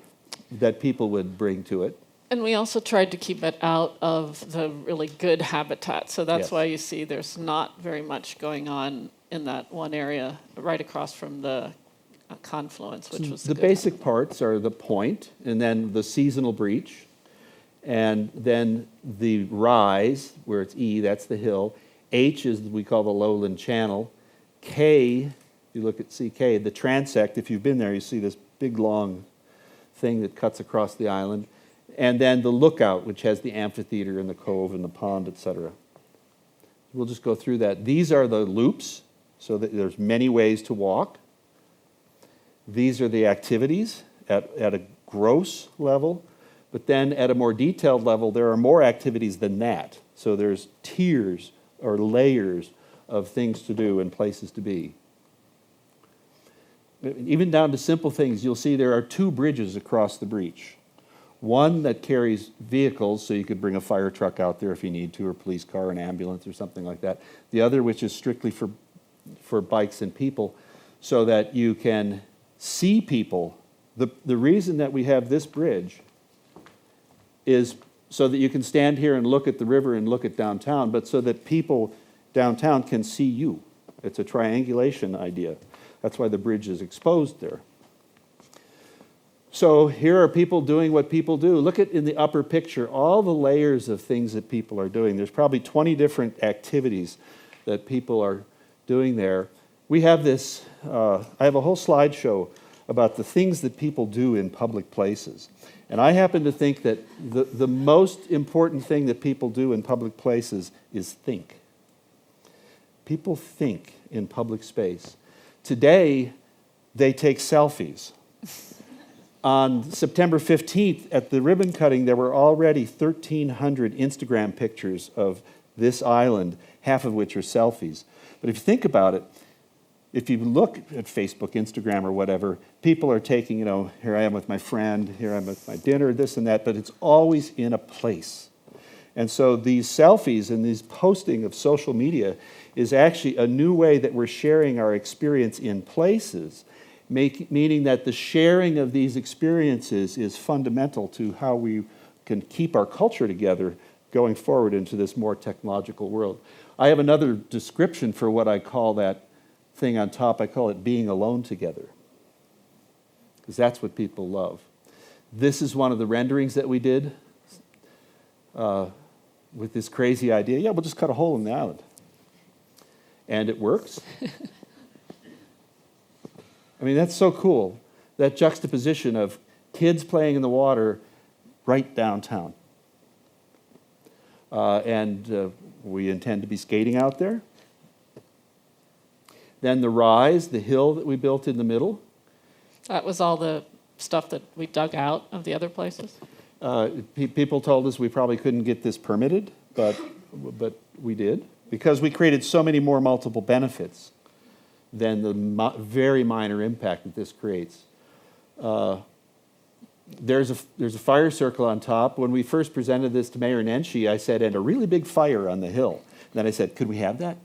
that people would bring to it. And we also tried to keep it out of the really good habitat. So that's why you see there's not very much going on in that one area right across from the confluence, which was the basic parts are the point, and then the seasonal breach, and then the rise, where it's E, that's the hill. H is what we call the lowland channel. K, you look at CK, the transect. If you've been there, you see this big long thing that cuts across the island. And then the lookout, which has the amphitheater and the cove and the pond, etc. We'll just go through that. These are the loops, so that there's many ways to walk. These are the activities at a gross level, but then at a more detailed level, there are more activities than that. So there's tiers or layers of things to do and places to be. Even down to simple things, you'll see there are 2 bridges across the breach. One that carries vehicles, so you could bring a fire truck out there if you need to, or a police car, an ambulance, or something like that. The other, which is strictly for bikes and people, so that you can see people. The reason that we have this bridge is so that you can stand here and look at the river and look at downtown, but so that people downtown can see you. It's a triangulation idea. That's why the bridge is exposed there. So here are people doing what people do. Look at in the upper picture, all the layers of things that people are doing. There's probably 20 different activities that people are doing there. We have this, I have a whole slideshow about the things that people do in public places. And I happen to think that the most important thing that people do in public places is think. People think in public space. Today, they take selfies. On September 15th, at the ribbon cutting, there were already 1,300 Instagram pictures of this island, half of which are selfies. But if you think about it, if you look at Facebook, Instagram, or whatever, people are taking, here I am with my friend, here I'm with my dinner, this and that, but it's always in a place. And so these selfies and these posting of social media is actually a new way that we're sharing our experience in places, meaning that the sharing of these experiences is fundamental to how we can keep our culture together going forward into this more technological world. I have another description for what I call that thing on top. I call it being alone together, because that's what people love. This is one of the renderings that we did with this crazy idea. Yeah, we'll just cut a hole in the island. And it works. I mean, that's so cool, that juxtaposition of kids playing in the water right downtown. And we intend to be skating out there. Then the rise, the hill that we built in the middle. That was all the stuff that we dug out of the other places? People told us we probably couldn't get this permitted, but we did, because we created so many more multiple benefits than the very minor impact that this creates. There's a fire circle on top. When we first presented this to Mayor Nenshi, I said, and a really big fire on the hill. And then I said, could we have that?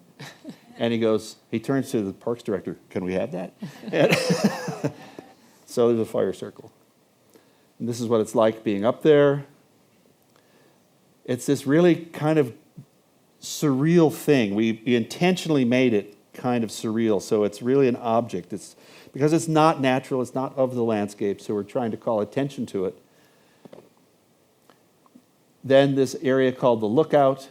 And he turns to the parks director, can we have that? So there's a fire circle. And this is what it's like being up there. It's this really kind of surreal thing. We intentionally made it kind of surreal, so it's really an object. It's because it's not natural, it's not of the landscape, so we're trying to call attention to it. Then this area called the Lookout,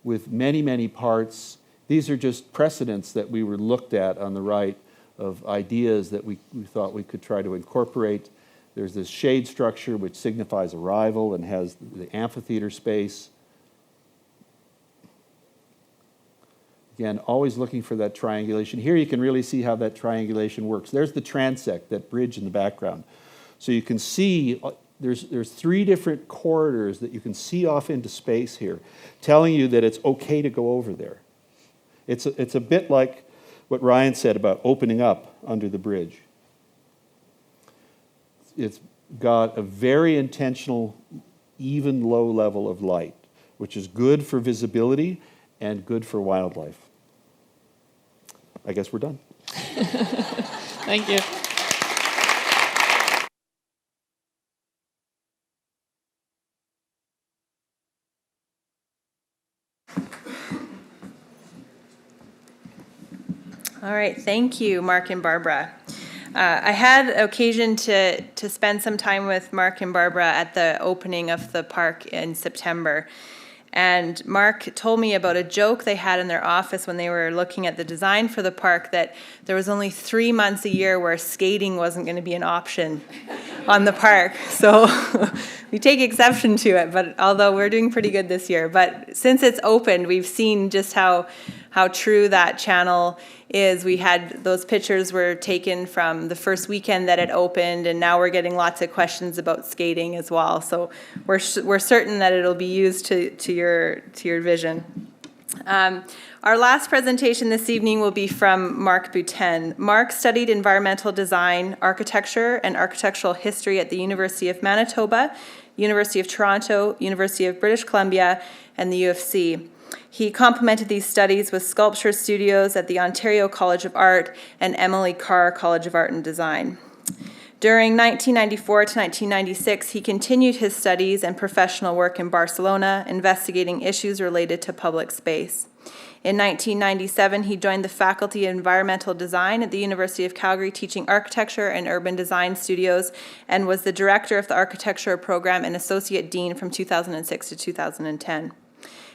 with many, many parts. These are just precedents that we were looked at on the right of ideas that we thought we could try to incorporate. There's this shade structure which signifies arrival and has the amphitheater space. Again, always looking for that triangulation. Here you can really see how that triangulation works. There's the transect, that bridge in the background. So you can see there's 3 different corridors that you can see off into space here, telling you that it's okay to go over there. It's a bit like what Ryan said about opening up under the bridge. It's got a very intentional, even low level of light, which is good for visibility and good for wildlife. I guess we're done. Thank you. All right, thank you, Marc and Barbara. I had occasion to spend some time with Marc and Barbara at the opening of the park in September. And Marc told me about a joke they had in their office when they were looking at the design for the park, that there was only 3 months a year where skating wasn't going to be an option on the park. So we take exception to it, but although we're doing pretty good this year. But since it's opened, we've seen just how true that channel is. We had those pictures were taken from the first weekend that it opened, and now we're getting lots of questions about skating as well. So we're certain that it'll be used to your vision. Our last presentation this evening will be from Marc Boutin. Marc studied environmental design, architecture, and architectural history at the University of Manitoba, University of Toronto, University of British Columbia, and the U of C. He complemented these studies with sculpture studios at the Ontario College of Art and Emily Carr College of Art and Design. During 1994 to 1996, he continued his studies and professional work in Barcelona, investigating issues related to public space. In 1997, he joined the Faculty of Environmental Design at the University of Calgary, teaching architecture and urban design studios, and was the director of the architecture program and associate dean from 2006 to 2010.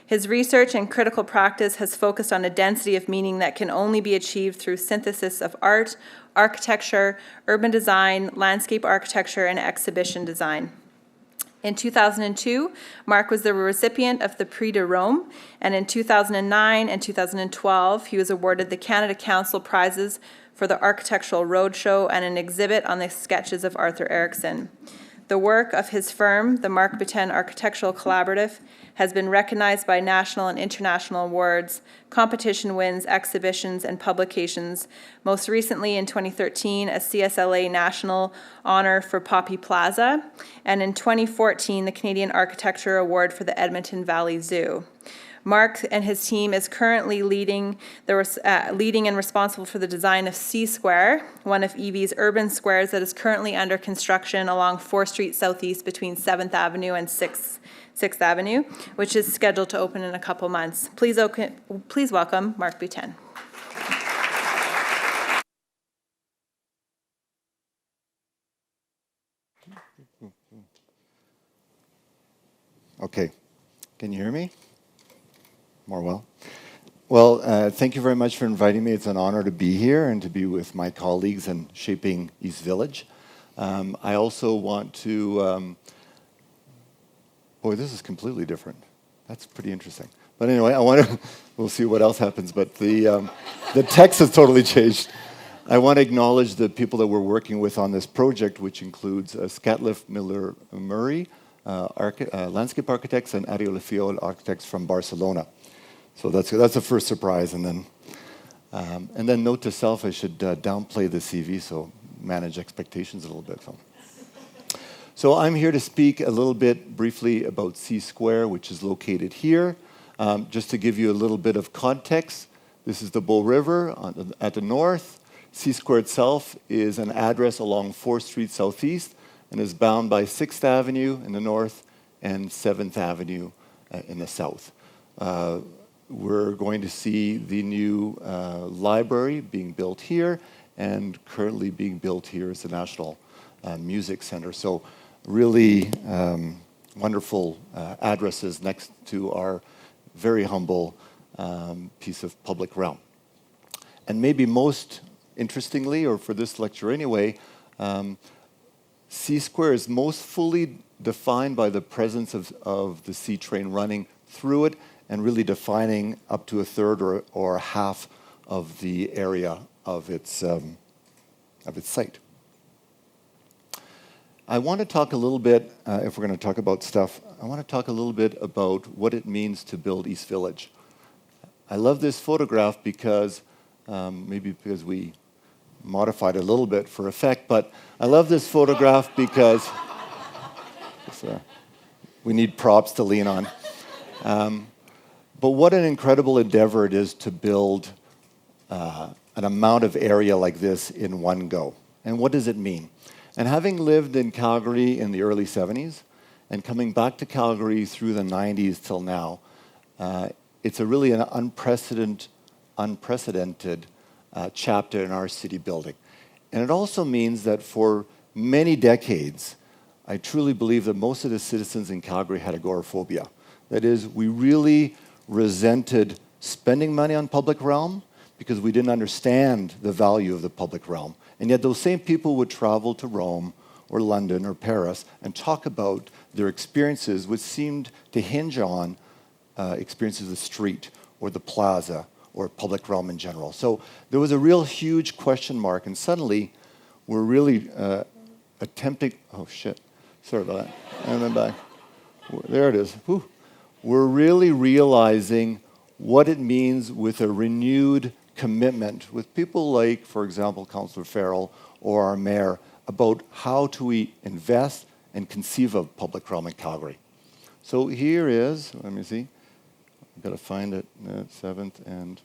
His research and critical practice has focused on a density of meaning that can only be achieved through synthesis of art, architecture, urban design, landscape architecture, and exhibition design. In 2002, Marc was the recipient of the Prix de Rome, and in 2009 and 2012, he was awarded the Canada Council Prizes for the Architectural Roadshow and an exhibit on the sketches of Arthur Erickson. The work of his firm, the Marc Boutin Architectural Collaborative, has been recognized by national and international awards, competition wins, exhibitions, and publications, most recently in 2013, a CSLA National Honor for Poppy Plaza, and in 2014, the Canadian Architecture Award for the Edmonton Valley Zoo. Marc and his team is currently leading and responsible for the design of C Square, one of EV's urban squares that is currently under construction along 4th Street Southeast between 7th Avenue and 6th Avenue, which is scheduled to open in a couple months. Please welcome Marc Boutin. Okay, can you hear me? More well? Well, thank you very much for inviting me. It's an honor to be here and to be with my colleagues in shaping East Village. I also want to, boy, this is completely different. That's pretty interesting. But anyway, we'll see what else happens, but the text has totally changed. I want to acknowledge the people that we're working with on this project, which includes Scatliff Miller Murray, landscape architects, and Ariel Fiol architects from Barcelona. So that's the first surprise, and then note to self: I should downplay the CV, so manage expectations a little bit. So I'm here to speak a little bit briefly about C Square, which is located here. Just to give you a little bit of context, this is the Bow River at the north. C Square itself is an address along 4th Street Southeast and is bound by 6th Avenue in the north and 7th Avenue in the south. We're going to see the new library being built here, and currently being built here is the National Music Center. So really wonderful addresses next to our very humble piece of public realm. And maybe most interestingly, or for this lecture anyway, C square is most fully defined by the presence of the C train running through it and really defining up to a third or half of the area of its site. I want to talk a little bit, if we're going to talk about stuff, I want to talk a little bit about what it means to build East Village. I love this photograph because, maybe because we modified it a little bit for effect, but I love this photograph because we need props to lean on. But what an incredible endeavor it is to build an amount of area like this in one go. And what does it mean? And having lived in Calgary in the early 70s and coming back to Calgary through the 90s till now, it's really an unprecedented chapter in our city building. And it also means that for many decades, I truly believe that most of the citizens in Calgary had agoraphobia. That is, we really resented spending money on public realm because we didn't understand the value of the public realm. And yet those same people would travel to Rome or London or Paris and talk about their experiences, which seemed to hinge on experiences of the street or the plaza or public realm in general. So there was a real huge question mark, and suddenly we're really attempting, oh shit, sorry about that, and then back. There it is. Whew. We're really realizing what it means with a renewed commitment with people like, for example, Councillor Farrell or our mayor, about how do we invest and conceive of public realm in Calgary. So here is, let me see, I've got to find it, 7th, and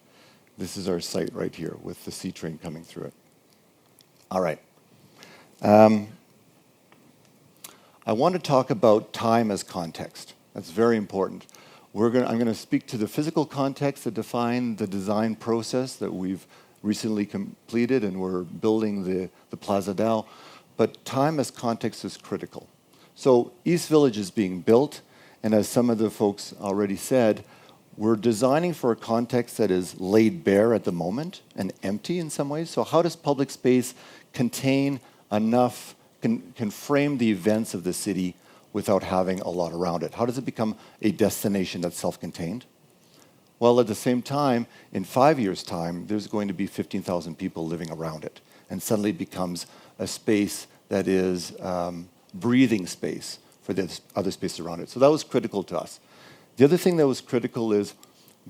this is our site right here with the C train coming through it. All right. I want to talk about time as context. That's very important. I'm going to speak to the physical context that define the design process that we've recently completed, and we're building the Plaza now. But time as context is critical. So East Village is being built, and as some of the folks already said, we're designing for a context that is laid bare at the moment and empty in some ways. So how does public space contain enough, can frame the events of the city without having a lot around it? How does it become a destination that's self-contained? Well, at the same time, in 5 years' time, there's going to be 15,000 people living around it, and suddenly it becomes a space that is breathing space for this other space around it. So that was critical to us. The other thing that was critical is,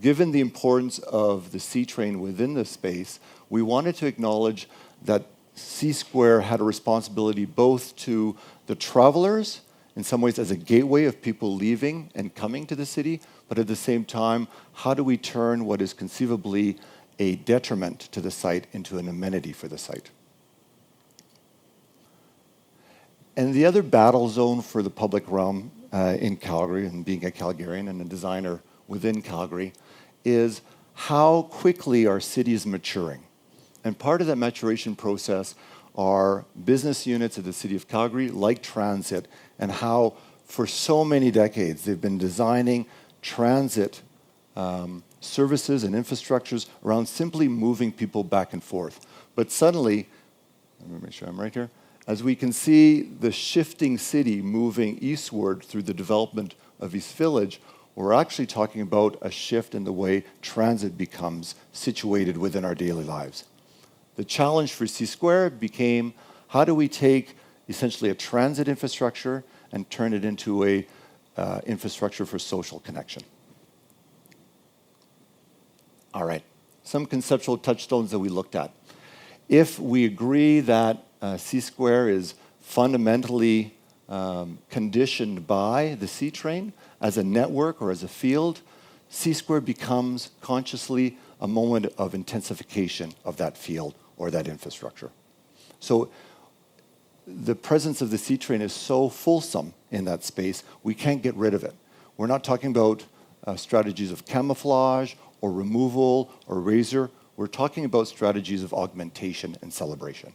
given the importance of the C train within the space, we wanted to acknowledge that C Square had a responsibility both to the travelers, in some ways as a gateway of people leaving and coming to the city, but at the same time, how do we turn what is conceivably a detriment to the site into an amenity for the site? And the other battle zone for the public realm in Calgary, and being a Calgarian and a designer within Calgary, is how quickly our city is maturing. And part of that maturation process are business units of the city of Calgary, like transit, and how for so many decades they've been designing transit services and infrastructures around simply moving people back and forth. But suddenly, let me make sure I'm right here, as we can see the shifting city moving eastward through the development of East Village, we're actually talking about a shift in the way transit becomes situated within our daily lives. The challenge for C Square became, how do we take essentially a transit infrastructure and turn it into a infrastructure for social connection? All right, some conceptual touchstones that we looked at. If we agree that C Square is fundamentally conditioned by the C train as a network or as a field, C Square becomes consciously a moment of intensification of that field or that infrastructure. So the presence of the C train is so fulsome in that space, we can't get rid of it. We're not talking about strategies of camouflage or removal or razor. We're talking about strategies of augmentation and celebration.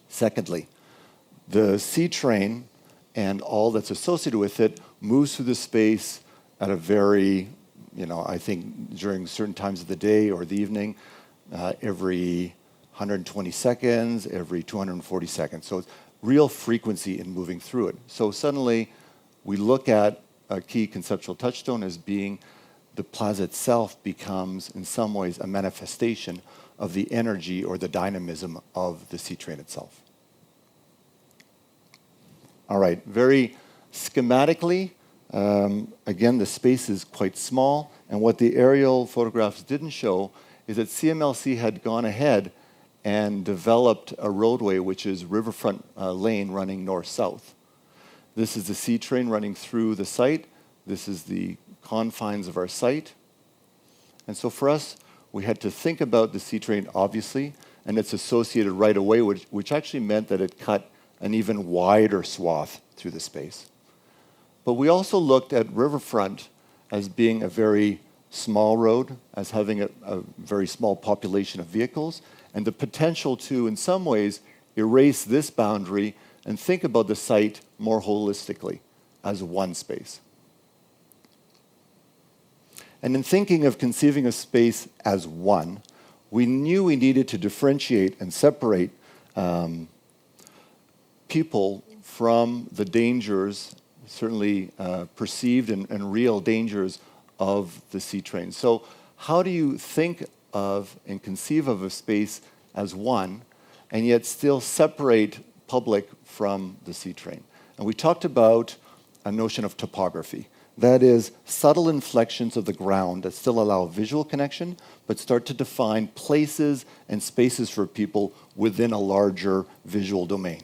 Secondly, the C train and all that's associated with it moves through the space at a very, I think during certain times of the day or the evening, every 120 seconds, every 240 seconds. So it's real frequency in moving through it. So suddenly we look at a key conceptual touchstone as being the plaza itself becomes in some ways a manifestation of the energy or the dynamism of the sea train itself. All right, very schematically, again, the space is quite small, and what the aerial photographs didn't show is that CMLC had gone ahead and developed a roadway which is riverfront lane running north-south. This is the sea train running through the site. This is the confines of our site. And so for us, we had to think about the sea train, obviously, and its associated right-of-way, which actually meant that it cut an even wider swath through the space. But we also looked at riverfront as being a very small road, as having a very small population of vehicles, and the potential to, in some ways, erase this boundary and think about the site more holistically as one space. And in thinking of conceiving a space as one, we knew we needed to differentiate and separate people from the dangers, certainly perceived and real dangers of the sea train. So how do you think of and conceive of a space as one and yet still separate public from the sea train? And we talked about a notion of topography. That is, subtle inflections of the ground that still allow visual connection, but start to define places and spaces for people within a larger visual domain.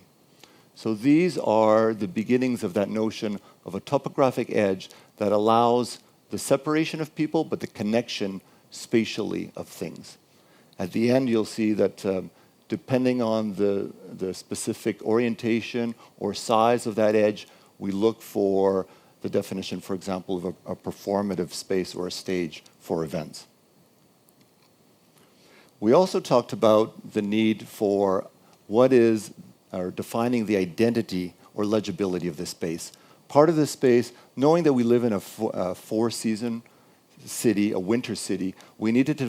So these are the beginnings of that notion of a topographic edge that allows the separation of people, but the connection spatially of things. At the end, you'll see that depending on the specific orientation or size of that edge, we look for the definition, for example, of a performative space or a stage for events. We also talked about the need for what is, or defining the identity or legibility of this space. Part of this space, knowing that we live in a four-season city, a winter city, we needed to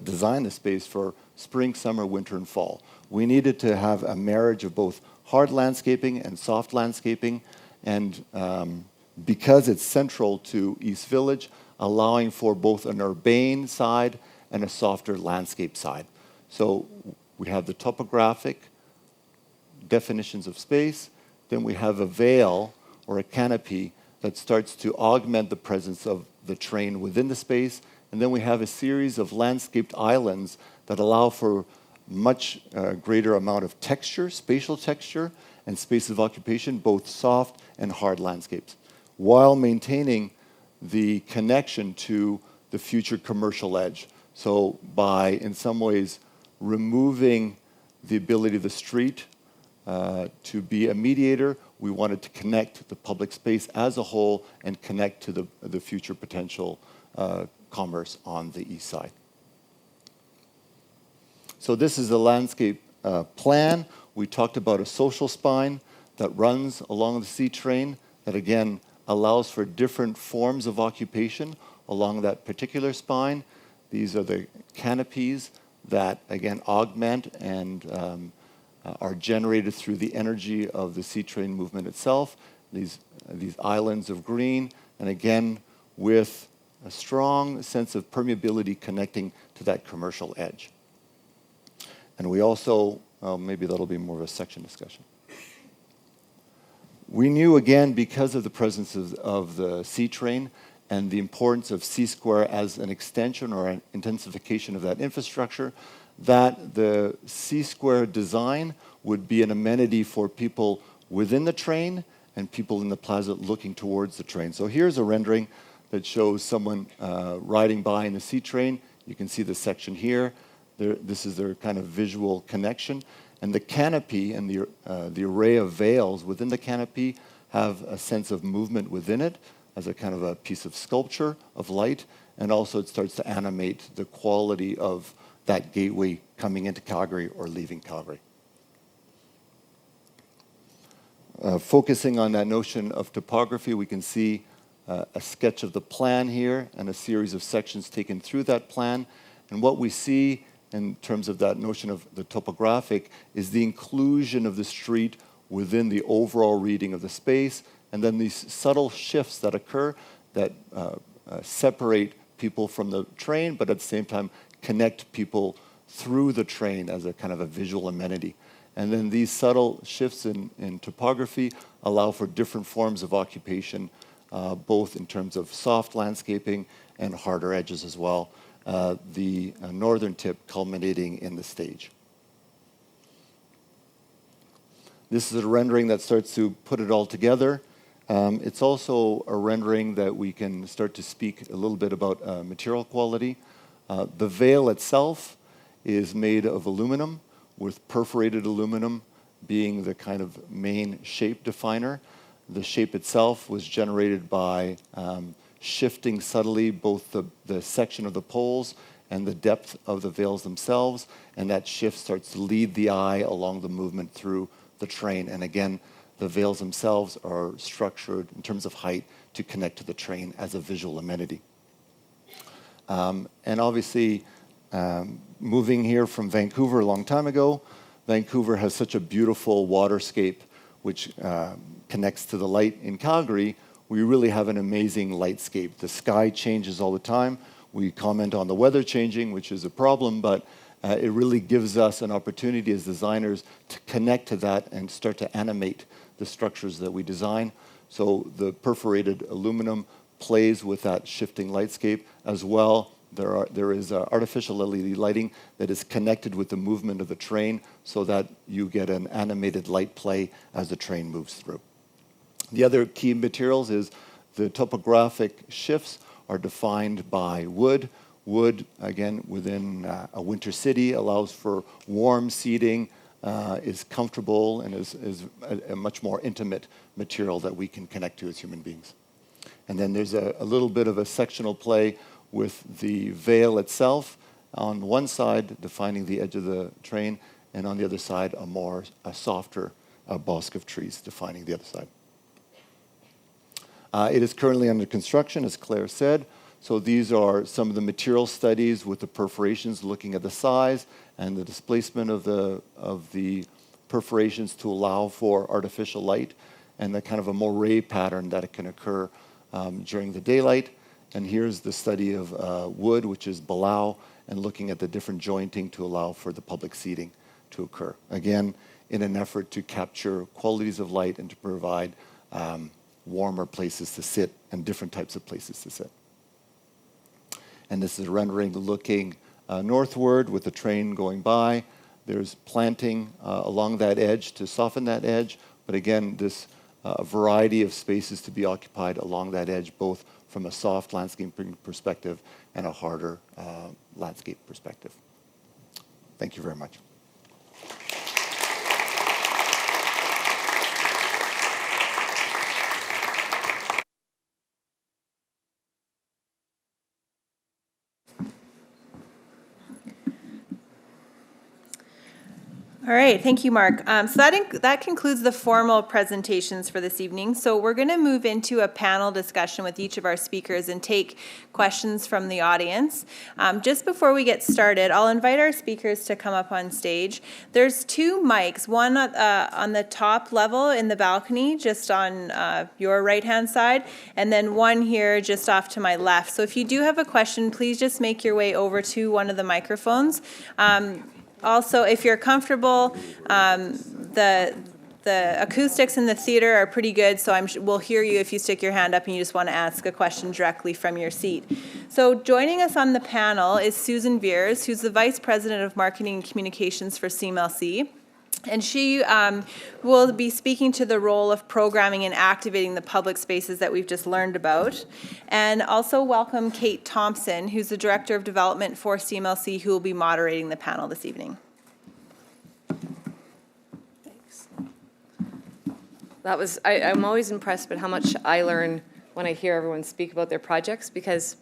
design the space for spring, summer, winter, and fall. We needed to have a marriage of both hard landscaping and soft landscaping, and because it's central to East Village, allowing for both an urbane side and a softer landscape side. So we have the topographic definitions of space, then we have a veil or a canopy that starts to augment the presence of the train within the space, and then we have a series of landscaped islands that allow for much greater amount of texture, spatial texture, and spaces of occupation, both soft and hard landscapes, while maintaining the connection to the future commercial edge. So by, in some ways, removing the ability of the street to be a mediator, we wanted to connect the public space as a whole and connect to the future potential commerce on the east side. So this is the landscape plan. We talked about a social spine that runs along the sea train that, again, allows for different forms of occupation along that particular spine. These are the canopies that, again, augment and are generated through the energy of the sea train movement itself. These islands of green, and again, with a strong sense of permeability connecting to that commercial edge. And we also, maybe that'll be more of a section discussion. We knew, again, because of the presence of the sea train and the importance of C-square as an extension or an intensification of that infrastructure, that the C-square design would be an amenity for people within the train and people in the plaza looking towards the train. So here's a rendering that shows someone riding by in the C train. You can see the section here. This is their kind of visual connection. And the canopy and the array of veils within the canopy have a sense of movement within it as a kind of a piece of sculpture of light. And also it starts to animate the quality of that gateway coming into Calgary or leaving Calgary. Focusing on that notion of topography, we can see a sketch of the plan here and a series of sections taken through that plan. And what we see in terms of that notion of the topographic is the inclusion of the street within the overall reading of the space, and then these subtle shifts that occur that separate people from the train, but at the same time connect people through the train as a kind of a visual amenity. And then these subtle shifts in topography allow for different forms of occupation, both in terms of soft landscaping and harder edges as well. The northern tip culminating in the stage. This is a rendering that starts to put it all together. It's also a rendering that we can start to speak a little bit about material quality. The veil itself is made of aluminum, with perforated aluminum being the kind of main shape definer. The shape itself was generated by shifting subtly both the section of the poles and the depth of the veils themselves, and that shift starts to lead the eye along the movement through the train. And again, the veils themselves are structured in terms of height to connect to the train as a visual amenity. And obviously, moving here from Vancouver a long time ago, Vancouver has such a beautiful waterscape which connects to the light in Calgary. We really have an amazing lightscape. The sky changes all the time. We comment on the weather changing, which is a problem, but it really gives us an opportunity as designers to connect to that and start to animate the structures that we design. So the perforated aluminum plays with that shifting lightscape as well. There is artificial LED lighting that is connected with the movement of the train so that you get an animated light play as the train moves through. The other key materials is the topographic shifts are defined by wood. Wood, again, within a winter city allows for warm seating, is comfortable, and is a much more intimate material that we can connect to as human beings. And then there's a little bit of a sectional play with the veil itself on one side defining the edge of the train, and on the other side a softer bosque of trees defining the other side. It is currently under construction, as Claire said. So these are some of the material studies with the perforations, looking at the size and the displacement of the perforations to allow for artificial light and the kind of a moire pattern that it can occur during the daylight. And here's the study of wood, which is Balau, and looking at the different jointing to allow for the public seating to occur. Again, in an effort to capture qualities of light and to provide warmer places to sit and different types of places to sit. And this is a rendering looking northward with the train going by. There's planting along that edge to soften that edge. But again, this variety of spaces to be occupied along that edge, both from a soft landscaping perspective and a harder landscape perspective. Thank you very much. All right, thank you, Marc. So that concludes the formal presentations for this evening. So we're going to move into a panel discussion with each of our speakers and take questions from the audience. Just before we get started, I'll invite our speakers to come up on stage. There's two mics, one on the top level in the balcony, just on your right-hand side, and then one here just off to my left. So if you do have a question, please just make your way over to one of the microphones. Also, if you're comfortable, the acoustics in the theater are pretty good, so we'll hear you if you stick your hand up and you just want to ask a question directly from your seat. So joining us on the panel is Susan Veers, who's the Vice President of Marketing and Communications for CMLC. And she will be speaking to the role of programming and activating the public spaces that we've just learned about. And also welcome Kate Thompson, who's the Director of Development for CMLC, who will be moderating the panel this evening. Thanks. I'm always impressed by how much I learn when I hear everyone speak about their projects, because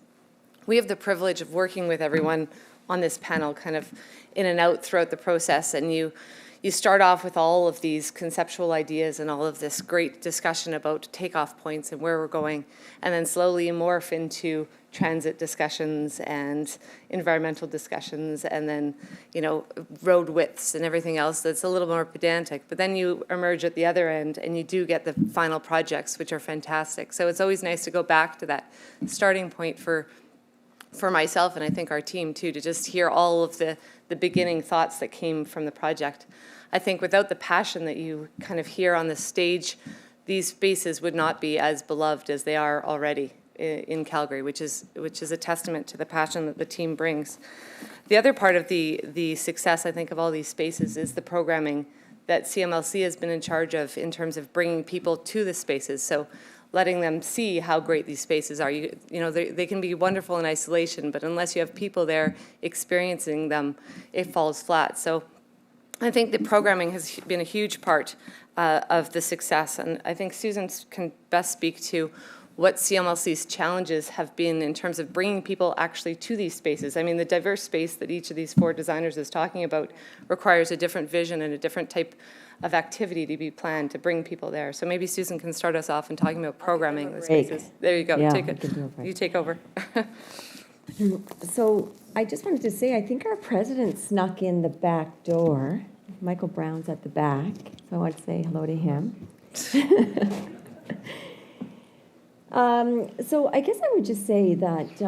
we have the privilege of working with everyone on this panel kind of in and out throughout the process, and you you start off with all of these conceptual ideas and all of this great discussion about takeoff points and where we're going, and then slowly morph into transit discussions and environmental discussions, and then, you know, road widths and everything else that's a little more pedantic. But then you emerge at the other end and you do get the final projects, which are fantastic. So it's always nice to go back to that starting point for myself, and I think our team too, to just hear all of the beginning thoughts that came from the project. I think without the passion that you kind of hear on the stage, these spaces would not be as beloved as they are already in Calgary, which is a testament to the passion that the team brings. The other part of the success, I think, of all these spaces is the programming that CMLC has been in charge of in terms of bringing people to the spaces. So letting them see how great these spaces are. You know, they can be wonderful in isolation, but unless you have people there experiencing them, it falls flat. So I think the programming has been a huge part of the success, and I think Susan can best speak to what CMLC's challenges have been in terms of bringing people actually to these spaces. I mean, the diverse space that each of these 4 designers is talking about requires a different vision and a different type of activity to be planned to bring people there. So maybe Susan can start us off in talking about programming the spaces. There you go. Yeah, Take I it. can do a break. You take over. So I just wanted to say, I think our president snuck in the back door. Michael Brown's at the back, so I want to say hello to him. So I guess I would just say that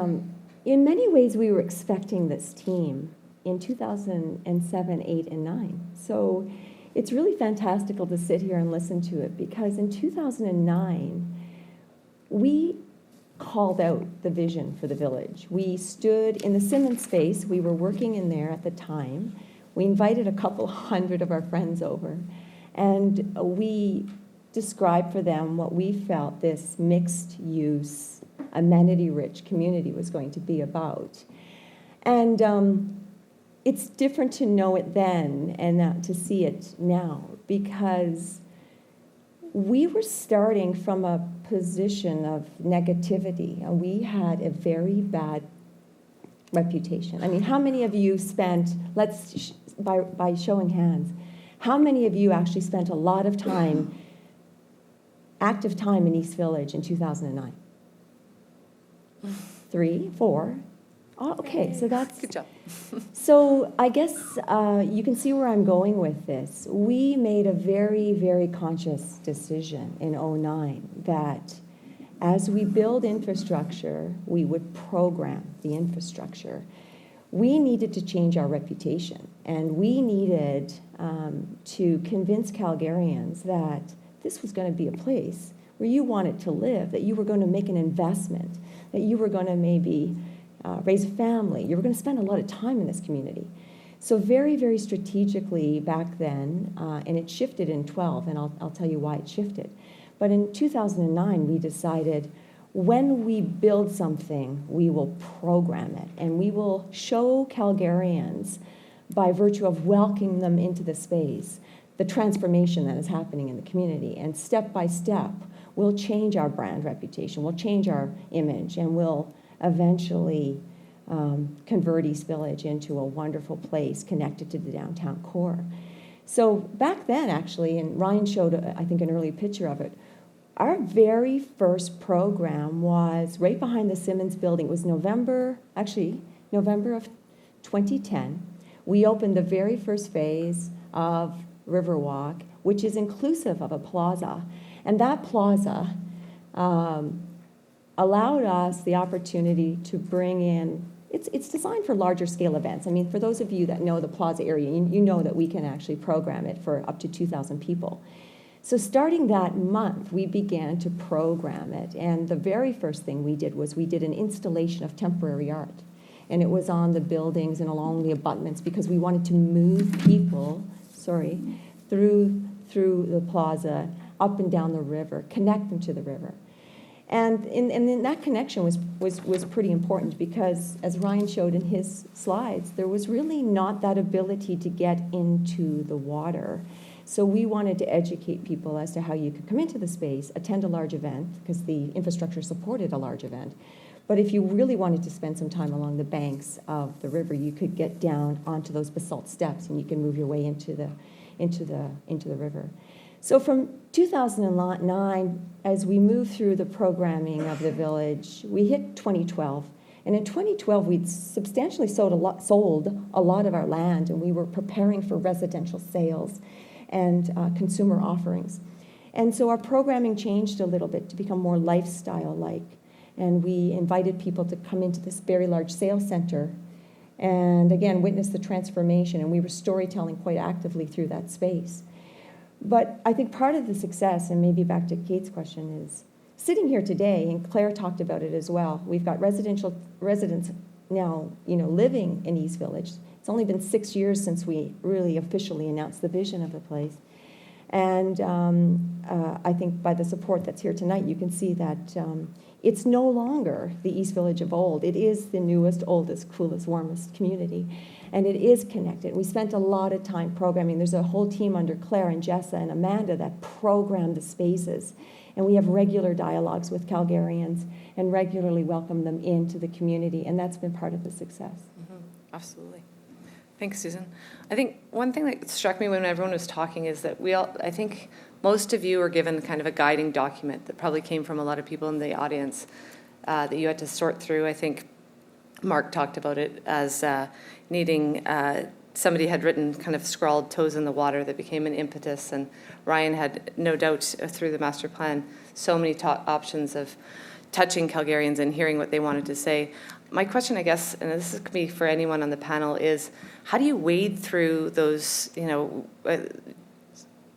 in many ways we were expecting this team in 2007, 8, and 9. So it's really fantastical to sit here and listen to it, because in 2009, we called out the vision for the village. We stood in the Simmons space. We were working in there at the time. We invited a couple hundred of our friends over, and we described for them what we felt this mixed-use, amenity-rich community was going to be about. And it's different to know it then and to see it now, because we were starting from a position of negativity, and we had a very bad reputation. I mean, how many of you spent, by showing hands, how many of you actually spent a lot of time, active time in East Village in 2009? 3, 4. Oh, okay, so that's... Good job. So I guess you can see where I'm going with this. We made a very, very conscious decision in 2009 that as we build infrastructure, we would program the infrastructure. We needed to change our reputation, and we needed to convince Calgarians that this was going to be a place where you wanted to live, that you were going to make an investment, that you were going to maybe raise a family. You were going to spend a lot of time in this community. So very, very strategically back then, and it shifted in 12, and I'll tell you why it shifted. But in 2009, we decided when we build something, we will program it, and we will show Calgarians, by virtue of welcoming them into the space, the transformation that is happening in the community. And step by step, we'll change our brand reputation, we'll change our image, and we'll eventually convert East Village into a wonderful place connected to the downtown core. So back then, actually, and Ryan showed, I think, an early picture of it, our very first program was right behind the Simmons building. It was November of 2010. We opened the very first phase of Riverwalk, which is inclusive of a plaza. And that plaza allowed us the opportunity to bring in, it's designed for larger scale events. I mean, for those of you that know the plaza area, you know that we can actually program it for up to 2,000 people. So starting that month, we began to program it. And the very first thing we did was we did an installation of temporary art. And it was on the buildings and along the abutments, because we wanted to move people, through the plaza, up and down the river, connect them to the river. And in that connection was pretty important, because as Ryan showed in his slides, there was really not that ability to get into the water. So we wanted to educate people as to how you could come into the space, attend a large event, because the infrastructure supported a large event. But if you really wanted to spend some time along the banks of the river, you could get down onto those basalt steps, and you can move your way into into the river. So from 2009, as we moved through the programming of the village, we hit 2012. And in 2012, we'd substantially sold a lot of our land, and we were preparing for residential sales and consumer offerings. And so our programming changed a little bit to become more lifestyle-like. And we invited people to come into this very large sales center and, again, witness the transformation. And we were storytelling quite actively through that space. But I think part of the success, and maybe back to Kate's question, is sitting here today, and Claire talked about it as well, we've got residents now, living in East Village. It's only been 6 years since we really officially announced the vision of the place. And I think by the support that's here tonight, you can see that it's no longer the East Village of old. It is the newest, oldest, coolest, warmest community. And it is connected. We spent a lot of time programming. There's a whole team under Claire and Jessa and Amanda that program the spaces. And we have regular dialogues with Calgarians and regularly welcome them into the community. And that's been part of the success. Mm-hmm. Absolutely. Thanks, Susan. I think one thing that struck me when everyone was talking is that I think most of you were given kind of a guiding document that probably came from a lot of people in the audience that you had to sort through. I think Marc talked about it as needing, somebody had written, kind of scrawled toes in the water that became an impetus, and Ryan had no doubt through the master plan so many options of touching Calgarians and hearing what they wanted to say. My question, I guess, and this could be for anyone on the panel, is how do you wade through those,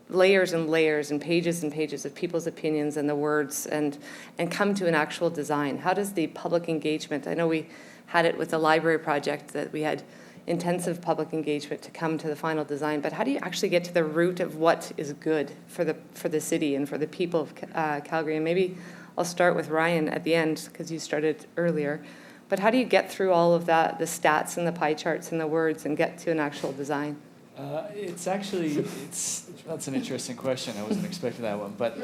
layers and layers and pages of people's opinions and the words and come to an actual design? How does the public engagement, I know we had it with the library project that we had intensive public engagement to come to the final design, but how do you actually get to the root of what is good for the city and for the people of Calgary? And maybe I'll start with Ryan at the end because you started earlier. But how do you get through all of that, the stats and the pie charts and the words, and get to an actual design? It's that's an interesting question. I wasn't expecting that one, but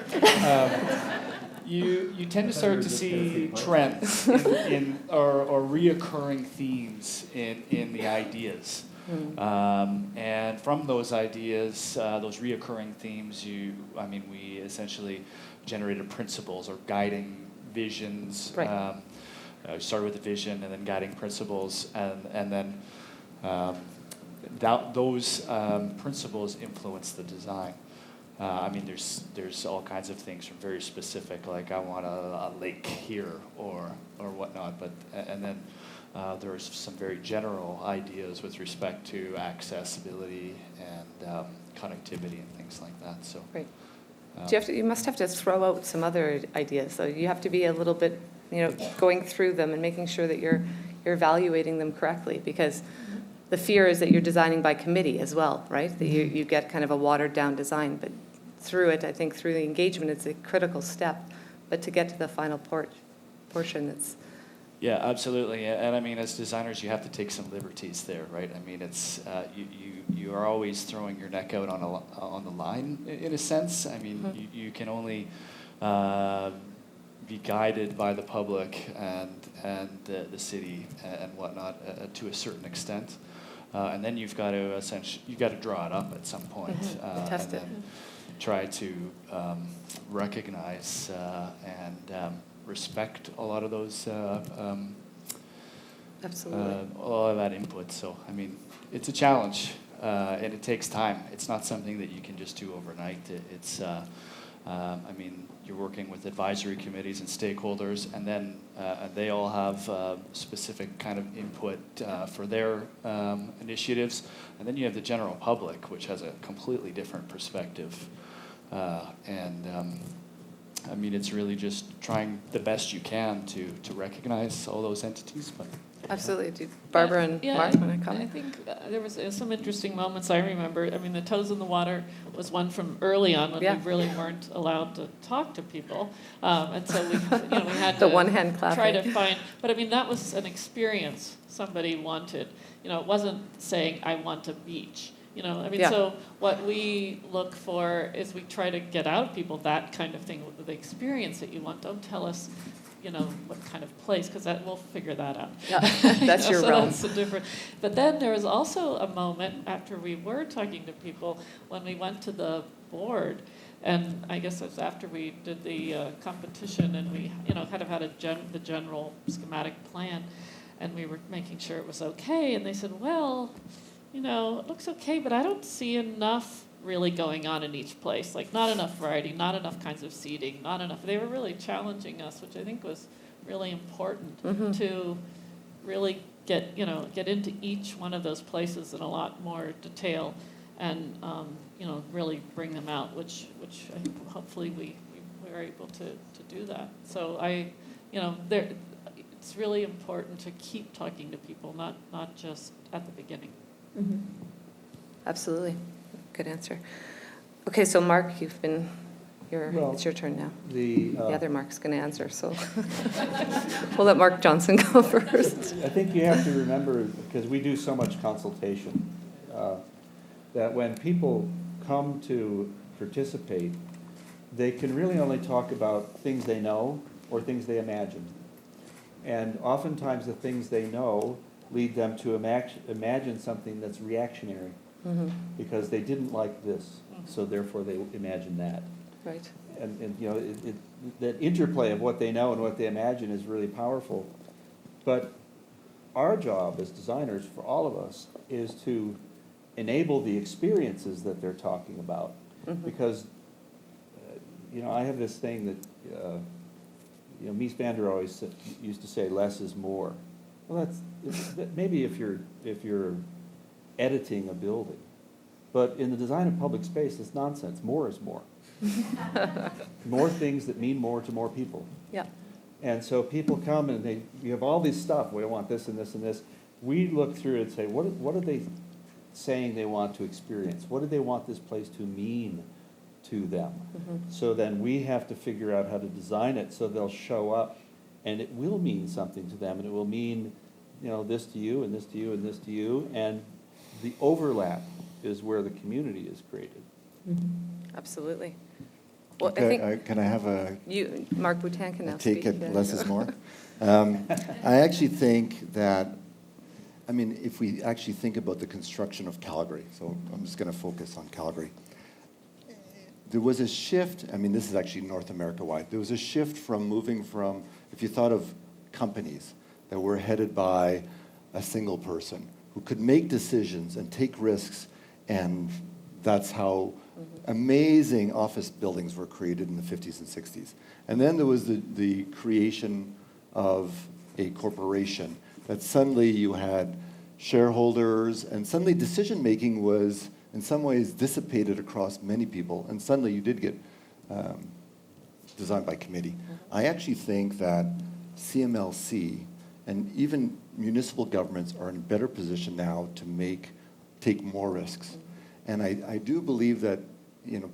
you tend to start to see trends or reoccurring themes in the ideas, and from those ideas, those reoccurring themes, we essentially generated principles or guiding visions. Right. Started with the vision and then guiding principles, and then those principles influence the design. There's all kinds of things from very specific, like I want a lake here or whatnot, and then there's some very general ideas with respect to accessibility and connectivity and things like that. So, right. You must have to throw out some other ideas, though. You have to be a little bit, going through them and making sure that you're evaluating them correctly, because the fear is that you're designing by committee as well, right? That you get kind of a watered down design, but through it, I think through the engagement, it's a critical step. But to get to the final portion, it's... Yeah, absolutely. And as designers, you have to take some liberties there, right? It's you are always throwing your neck out on the line in a sense. You can only be guided by the public and the city and whatnot to a certain extent, and then you've got to draw it up at some point, test it, and try to recognize and respect a lot of those. Absolutely. A lot of that input. So it's a challenge, and it takes time. It's not something that you can just do overnight. It's you're working with advisory committees and stakeholders, and then they all have specific kind of input for their initiatives. And then you have the general public, which has a completely different perspective. It's really just trying the best you can to recognize all those entities. But absolutely. Do Barbara and Marc want to comment? I think there was some interesting moments I remember. The toes in the water was one from early on when we really weren't allowed to talk to people, and so we had the to one-hand clapping. Try to find. But that was an experience somebody wanted. It wasn't saying I want a beach. So what we look for is we try to get out of people that kind of thing, the experience that you want. Don't tell us what kind of place, because we'll figure that out. Yeah, that's your so realm. That's a different. But then there was also a moment after we were talking to people when we went to the board, and I guess it was after we did the competition, and we kind of had the general schematic plan, and we were making sure it was okay, and they said, well, it looks okay, but I don't see enough really going on in each place, like not enough variety, not enough kinds of seating, not enough. They were really challenging us, which I think was really important to really get into each one of those places in a lot more detail, and really bring them out, which I think hopefully we were able to do that. So it's really important to keep talking to people, not just at the beginning. Mm-hmm. Absolutely. Good answer. Okay, so Marc, it's your turn now. The other Marc's going to answer, so we'll let Marc Johnson go first. I think you have to remember, because we do so much consultation, that when people come to participate, they can really only talk about things they know or things they imagine. And oftentimes the things they know lead them to imagine something that's reactionary, because they didn't like this, so therefore they imagine that. Right. And that interplay of what they know and what they imagine is really powerful. But our job as designers, for all of us, is to enable the experiences that they're talking about. Because, I have this thing that, Mies van der always used to say, less is more. Well, maybe if you're editing a building. But in the design of public space, it's nonsense. More is more. More things that mean more to more people. Yeah. And so people come and you have all this stuff. We want this and this and this. We look through it and say, what are they saying they want to experience? What do they want this place to mean to them? So then we have to figure out how to design it so they'll show up and it will mean something to them, and it will mean, this to you and this to you and this to you, and the overlap is where the community is created. Absolutely. Well, Okay, I think can I have Marc Boutin can now take speak. it, less is more? I actually think that, if we actually think about the construction of Calgary, so I'm just going to focus on Calgary. There was a shift, this is actually North America-wide, there was a shift from moving from, if you thought of companies that were headed by a single person who could make decisions and take risks, and that's how amazing office buildings were created in the 50s and 60s. And then there was the creation of a corporation, that suddenly you had shareholders, and suddenly decision-making was, in some ways, dissipated across many people, and suddenly you did get designed by committee. I actually think that CMLC and even municipal governments are in a better position now to take more risks. And I do believe that,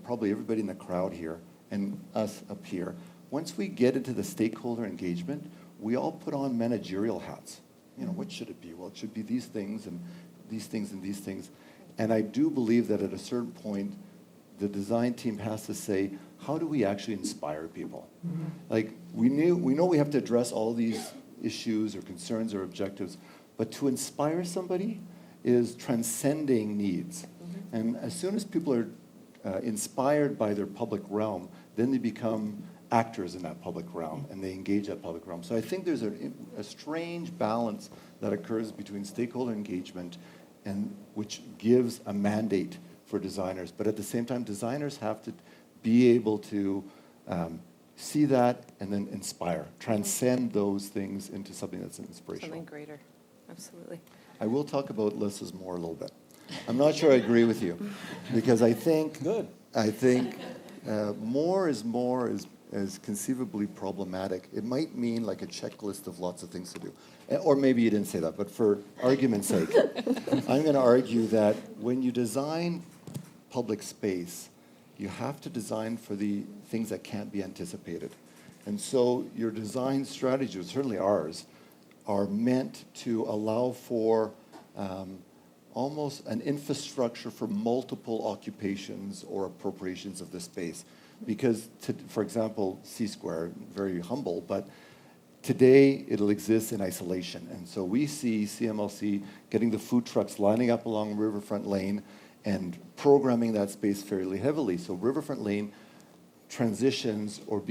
probably everybody in the crowd here and us up here, once we get into the stakeholder engagement, we all put on managerial hats. What should it be? Well, it should be these things and these things and these things. And I do believe that at a certain point, the design team has to say, how do we actually inspire people? Like, we know we have to address all these issues or concerns or objectives, but to inspire somebody is transcending needs. And as soon as people are inspired by their public realm, then they become actors in that public realm, and they engage that public realm. So I think there's a strange balance that occurs between stakeholder engagement, and which gives a mandate for designers. But at the same time, designers have to be able to see that and then inspire, transcend those things into something that's inspirational. Something greater. Absolutely. I will talk about less is more a little bit. I'm not sure I agree with you, because I think more is conceivably problematic. It might mean like a checklist of lots of things to do. Or maybe you didn't say that, but for argument's sake, I'm going to argue that when you design public space, you have to design for the things that can't be anticipated. And so your design strategies, certainly ours, are meant to allow for almost an infrastructure for multiple occupations or appropriations of the space. Because, for example, C-Square, very humble, but Today, it'll exist in isolation. And so we see CMLC getting the food trucks lining up along Riverfront Lane and programming that space fairly heavily. So Riverfront Lane transitions or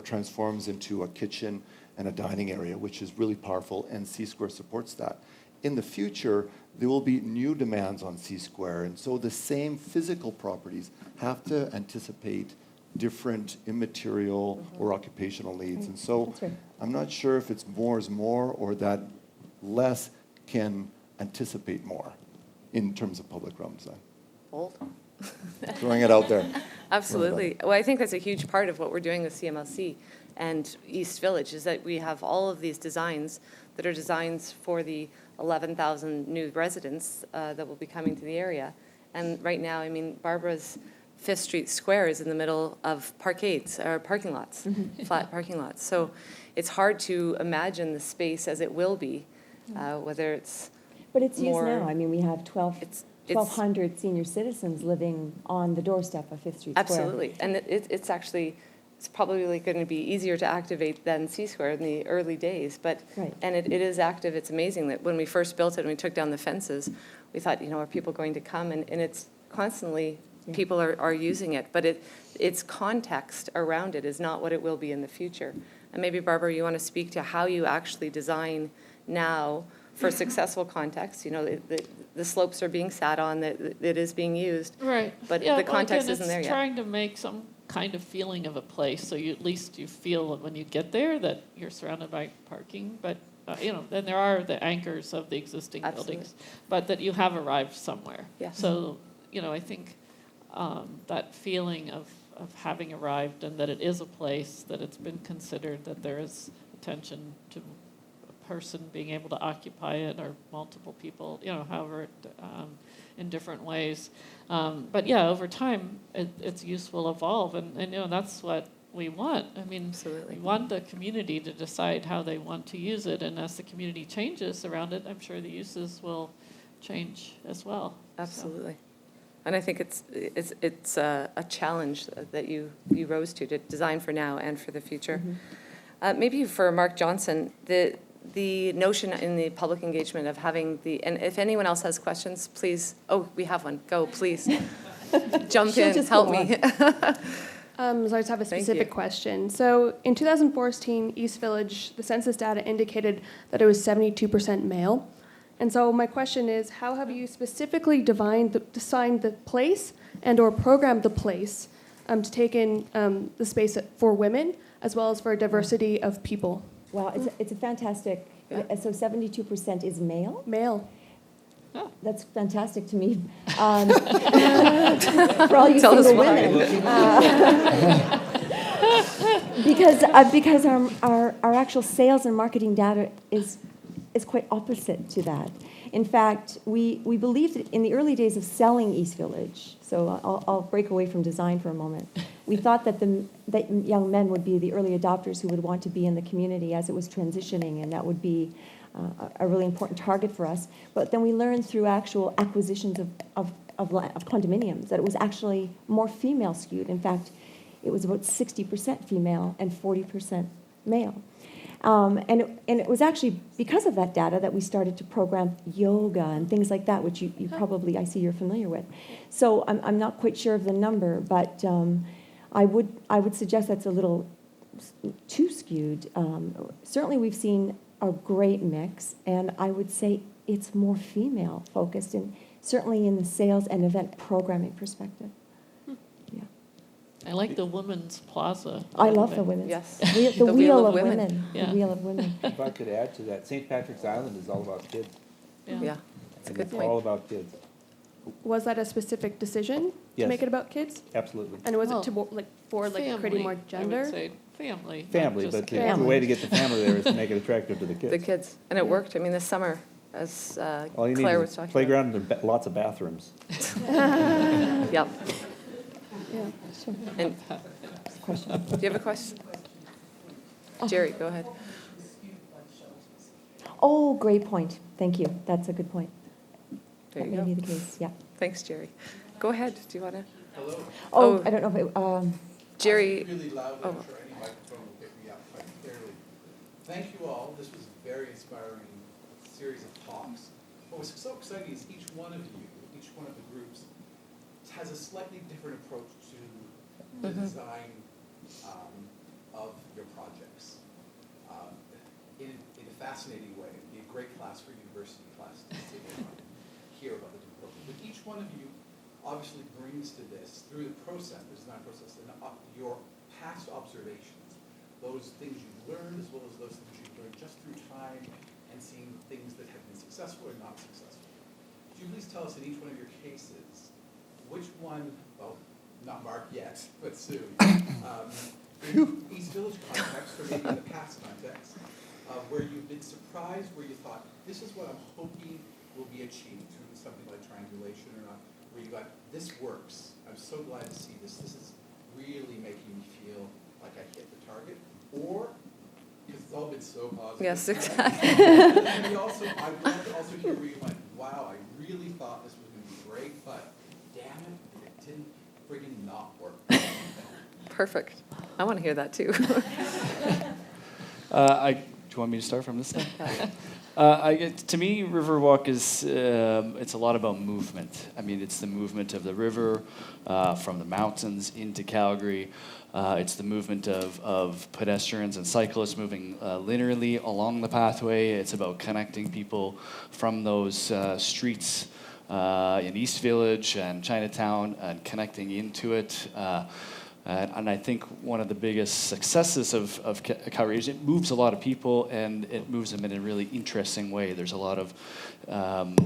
transforms into a kitchen and a dining area, which is really powerful, and C-Square supports that. In the future, there will be new demands on C-Square, and so the same physical properties have to anticipate different immaterial or occupational needs. And so That's right. I'm not sure if it's more is more or that less can anticipate more in terms of public realm design. Bold. Throwing it out there. Absolutely. Well, I think that's a huge part of what we're doing with CMLC and East Village, is that we have all of these designs that are designs for the 11,000 new residents that will be coming to the area. And right now, I mean, Barbara's Fifth Street Square is in the middle of parkades, or parking lots, flat parking lots. So it's hard to imagine the space as it will be, whether it's But it's used more- now. I mean, we have It's- 1,200 senior citizens living on the doorstep of Fifth Street Square. Absolutely. And it's actually, it's probably going to be easier to activate than C-Square in the early days. But, Right. and it is active. It's amazing that when we first built it and we took down the fences, we thought, are people going to come? And it's constantly, people are using it. But its context around it is not what it will be in the future. And maybe, Barbara, you want to speak to how you actually design now for successful context. The slopes are being sat on, that it is being used. Right. But Yeah, the well, context again, isn't there It's yet. trying to make some kind of feeling of a place, so at least you feel that when you get there that you're surrounded by parking, but, then there are the anchors of the existing Absolutely. buildings, but that you have arrived somewhere. Yes. So, I think that feeling of having arrived and that it is a place, that it's been considered, that there is attention to person being able to occupy it, or multiple people, however, in different ways. But yeah, over time, its use will evolve, and that's what we want. I mean, Absolutely. we want the community to decide how they want to use it, and as the community changes around it, I'm sure the uses will change as well. So. Absolutely. And I think it's a challenge that you rose to design for now and for the future. Maybe for Marc Johnson, the notion in the public engagement of having and if anyone else has questions, please, we have one, go, please. Jump She'll in, just help go me. So I just have a Thank specific you. question. So in 2014, East Village, the census data indicated that it was 72% male. And so my question is, how have you specifically designed the place and or programmed the place to take in the space for women as well as for a diversity of people? Wow, it's a fantastic, so 72% is male? Male. That's fantastic to me. For all you Tell us single why. women. Because our actual sales and marketing data is quite opposite to that. In fact, we believed that in the early days of selling East Village, so I'll break away from design for a moment, we thought that that young men would be the early adopters who would want to be in the community as it was transitioning, and that would be a really important target for us. But then we learned through actual acquisitions of condominiums that it was actually more female skewed. In fact, it was about 60% female and 40% male. And it was actually because of that data that we started to program yoga and things like that, which you probably, I see you're familiar with. So I'm not quite sure of the number, but I would suggest that's a little too skewed. Certainly we've seen a great mix, and I would say it's more female focused, and certainly in the sales and event programming perspective. Yeah. I like the women's plaza. I love the women's. Yes. The wheel of women. Yeah. The wheel of women. If I could add to that, St. Patrick's Island is all about kids. Yeah, that's a And good it's all point. about kids. Was that a specific decision to Yes. make it about kids? Absolutely. And was Well, it for creating Family, more I would gender? say family. not Family, just but the kids. way to get the family there is to make it attractive to the kids. The kids, and it worked. I mean, this summer, as All you need Claire is was a talking playground and lots of bathrooms. about. Yep. Yeah. And Question. do you have a question? Jerry, go ahead. Oh, great point. Thank you. That's a good point. There That you may be go. the case, yeah. Thanks, Jerry. Go ahead. Do you want to? Oh, Oh. I don't know if it, Jerry, Really loud, Oh. I'm sure any microphone will pick me up quite clearly. thank you all. This was a very inspiring series of talks. What was so exciting is each one of you, each one of the groups, has a slightly different approach to the design of your projects. In a fascinating way. It'd be a great class for university class to sit in on, hear about the different programs. But each one of you obviously brings to this, through the process, the design process, your past observations, those things you've learned as well as those things you've learned just through time and seeing things that have been successful or not successful. Could you please tell us in each one of your cases, which one, well, not Marc yet, but soon, in East Village context, or maybe in the past context, where you've been surprised, where you thought, this is what I'm hoping will be achieved through something like triangulation or not, where you got, this works, I'm so glad to see this, this is really making me feel like I hit the target, or, because it's all been so positive. Yes, exactly. And I'd love to also hear where you went, wow, I really thought this was going to be great, but damn it didn't friggin' not work. Perfect. I want to hear that too. Do you want me to start from this thing? To me, Riverwalk is, it's a lot about movement. I mean, it's the movement of the river from the mountains into Calgary. It's the movement of pedestrians and cyclists moving linearly along the pathway. It's about connecting people from those streets in East Village and Chinatown and connecting into it. And I think one of the biggest successes of Calgary is it moves a lot of people, and it moves them in a really interesting way. There's a lot of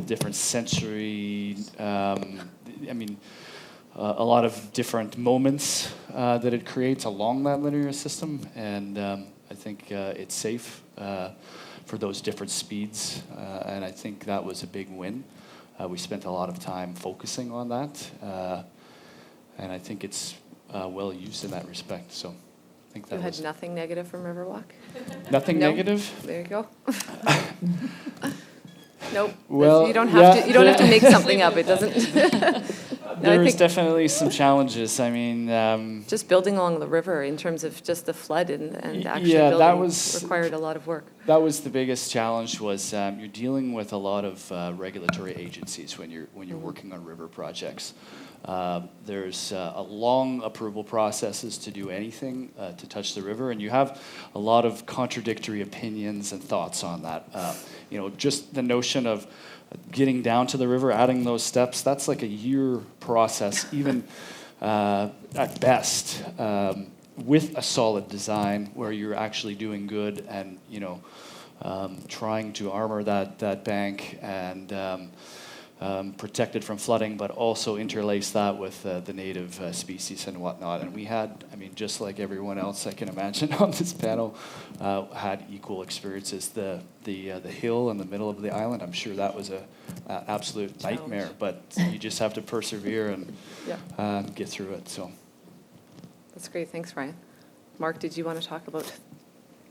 different sensory, a lot of different moments that it creates along that linear system, and I think it's safe for those different speeds, and I think that was a big win. We spent a lot of time focusing on that, and I think it's well used in that respect. So I think that You had nothing negative from Riverwalk? Nothing No? negative? There you go. Nope. Well, You don't have to. You don't have to make something up. It doesn't. There's definitely some challenges. I mean, just building along the river in terms of just the flood and actually yeah, building that was required a lot of work. That was the biggest challenge. Was you're dealing with a lot of regulatory agencies when you're working on river projects. There's a long approval processes to do anything to touch the river, and you have a lot of contradictory opinions and thoughts on that. Just the notion of getting down to the river, adding those steps, that's like a year process, even at best, with a solid design where you're actually doing good and, trying to armor that bank and protect it from flooding, but also interlace that with the native species and whatnot. And we had, just like everyone else I can imagine on this panel, had equal experiences. The hill in the middle of the island, I'm sure that was a absolute nightmare, but you just have to persevere and get through it. So That's great. Thanks, Ryan. Marc, did you want to talk about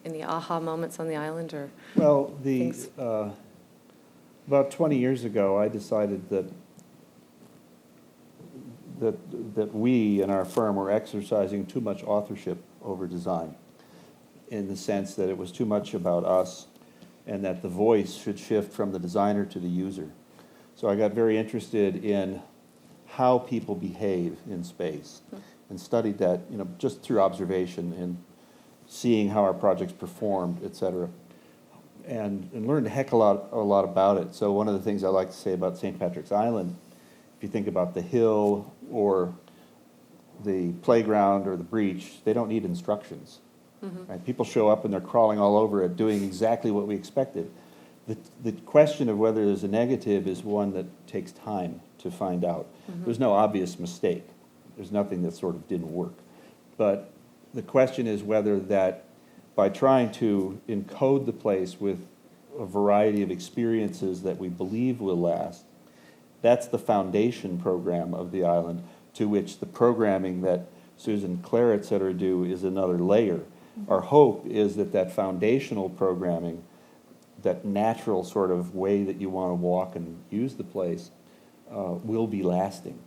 any aha moments on the island or? Well, things? About 20 years ago, I decided that we and our firm were exercising too much authorship over design, in the sense that it was too much about us, and that the voice should shift from the designer to the user. So I got very interested in how people behave in space, and studied that, just through observation and seeing how our projects performed, et cetera. And learned a heck a lot about it. So one of the things I like to say about St. Patrick's Island, if you think about the hill or the playground or the beach, they don't need instructions. Right? People show up and they're crawling all over it, doing exactly what we expected. The question of whether there's a negative is one that takes time to find out. There's no obvious mistake. There's nothing that sort of didn't work. But the question is whether that, by trying to encode the place with a variety of experiences that we believe will last, that's the foundation program of the island, to which the programming that Susan, Claire, et cetera, do is another layer. Our hope is that foundational programming, that natural sort of way that you want to walk and use the place, will be lasting.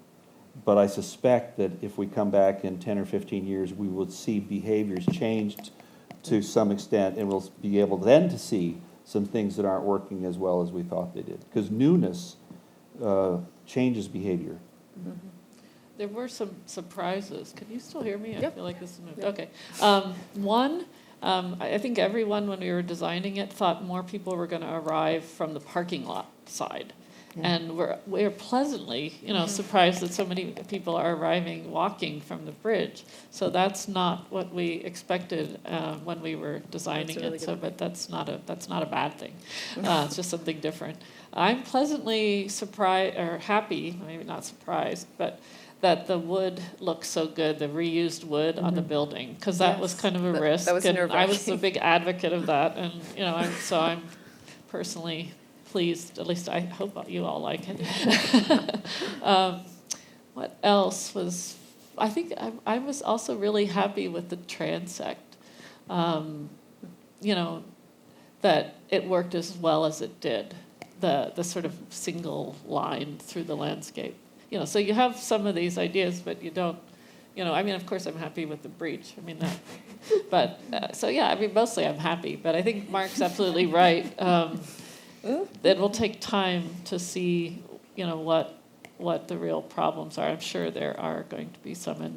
But I suspect that if we come back in 10 or 15 years, we will see behaviors changed to some extent, and we'll be able then to see some things that aren't working as well as we thought they did. Because newness changes behavior. There were some surprises. Can you still hear me? I Yep. feel like this is moved. Okay. One, I think everyone, when we were designing it, thought more people were going to arrive from the parking lot side. And we're pleasantly, surprised that so many people are arriving walking from the bridge. So that's not what we expected when we were designing really it. good So, but that's not a bad thing. It's just something different. I'm pleasantly surprised, or happy, maybe not surprised, but that the wood looks so good, the reused wood on the building, because that was Yes. kind of a risk. That was and I was a nerve-wracking. big advocate of that, and I'm personally pleased. At least I hope you all like it. What else was? I think I was also really happy with the transect. That it worked as well as it did. The sort of single line through the landscape. So you have some of these ideas, but you don't. Of course, I'm happy with the breach. But mostly I'm happy. But I think Marc's absolutely right. It will take time to see, what the real problems are. I'm sure there are going to be some, and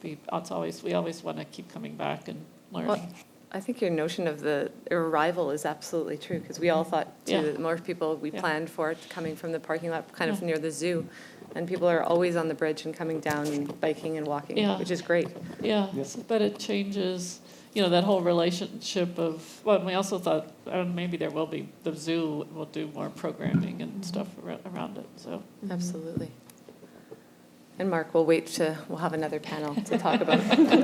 we always want to keep coming back and learning. Well, I think your notion of the arrival is absolutely true, because we all thought too that more people we planned for it coming from the parking lot kind of near the zoo, and people are always on the bridge and coming down and biking and walking, which is great. Yeah, but it changes, that whole relationship of, well, we also thought maybe there will be, the zoo will do more programming and stuff around it, so. Absolutely. And Marc, we'll have another panel to talk about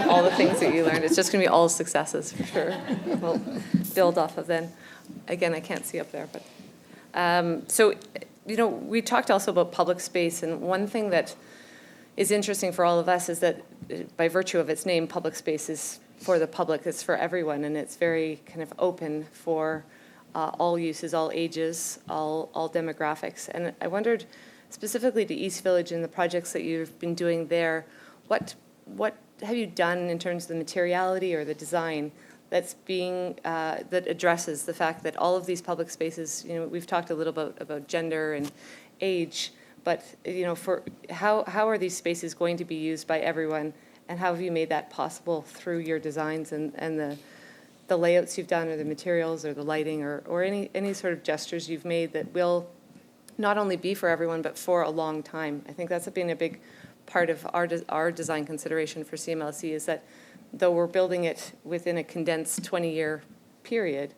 all the things that you learned. It's just going to be all successes for sure. We'll build off of then. Again, I can't see up there, but so, we talked also about public space, and one thing that is interesting for all of us is that by virtue of its name, public space is for the public, it's for everyone, and it's very kind of open for all uses, all ages, all demographics. And I wondered, specifically to East Village and the projects that you've been doing there, what have you done in terms of the materiality or the design that's that addresses the fact that all of these public spaces, we've talked a little about gender and age, but for how are these spaces going to be used by everyone, and how have you made that possible through your designs and the layouts you've done, or the materials or the lighting, or any sort of gestures you've made that will not only be for everyone, but for a long time? I think that's been a big part of our design consideration for CMLC, is that though we're building it within a condensed 20-year period,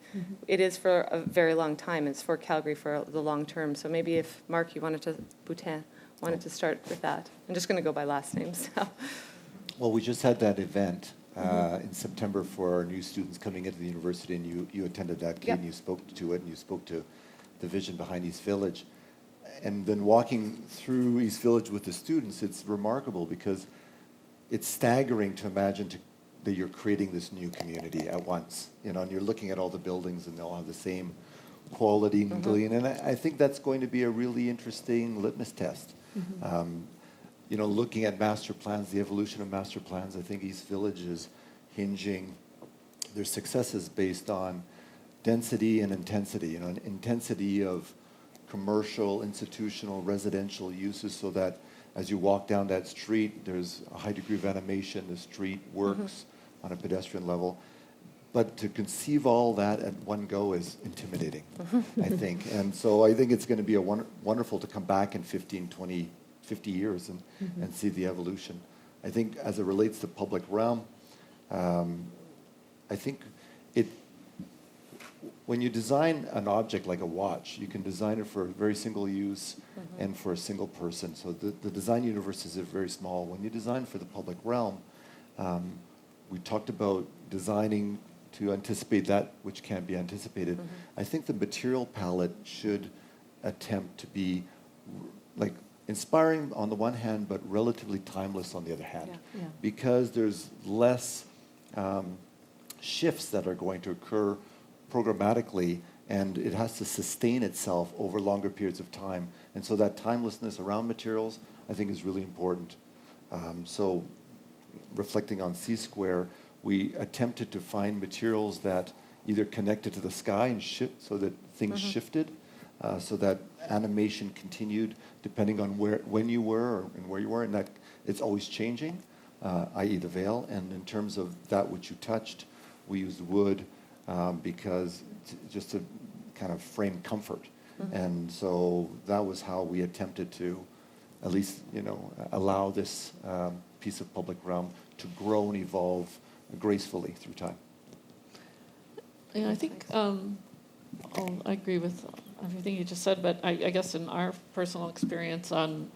it is for a very long time. It's for Calgary for the long term. So maybe if, Marc, Boutin wanted to start with that. I'm just going to go by last names now. Well, we just had that event in September for our new students coming into the university, and you attended that, Kate, and you spoke to it, and you spoke to the vision behind East Village. And then walking through East Village with the students, it's remarkable, because it's staggering to imagine that you're creating this new community at once, and you're looking at all the buildings and they all have the same quality and glean. And I think that's going to be a really interesting litmus test. Looking at master plans, the evolution of master plans, I think East Village is hinging their successes based on density and intensity, intensity of commercial, institutional, residential uses, so that as you walk down that street, there's a high degree of animation, the street works on a pedestrian level. But to conceive all that at one go is intimidating, I think. And so I think it's going to be wonderful to come back in 15, 20, 50 years and see the evolution. I think as it relates to public realm, I think when you design an object like a watch, you can design it for a very single use and for a single person. So the design universe is very small. When you design for the public realm, we talked about designing to anticipate that which can't be anticipated. I think the material palette should attempt to be inspiring on the one hand, but relatively timeless on the other hand, because there's less shifts that are going to occur programmatically, and it has to sustain itself over longer periods of time. And so that timelessness around materials, I think, is really important. So reflecting on C-Square, we attempted to find materials that either connected to the sky and shift so that things shifted, so that animation continued depending on when you were and where you were, and that it's always changing, i.e. the veil. And in terms of that which you touched, we used wood because just to kind of frame comfort. And so that was how we attempted to at least, allow this piece of public realm to grow and evolve gracefully through time. Yeah, I think I agree with everything you just said, but I guess in our personal experience on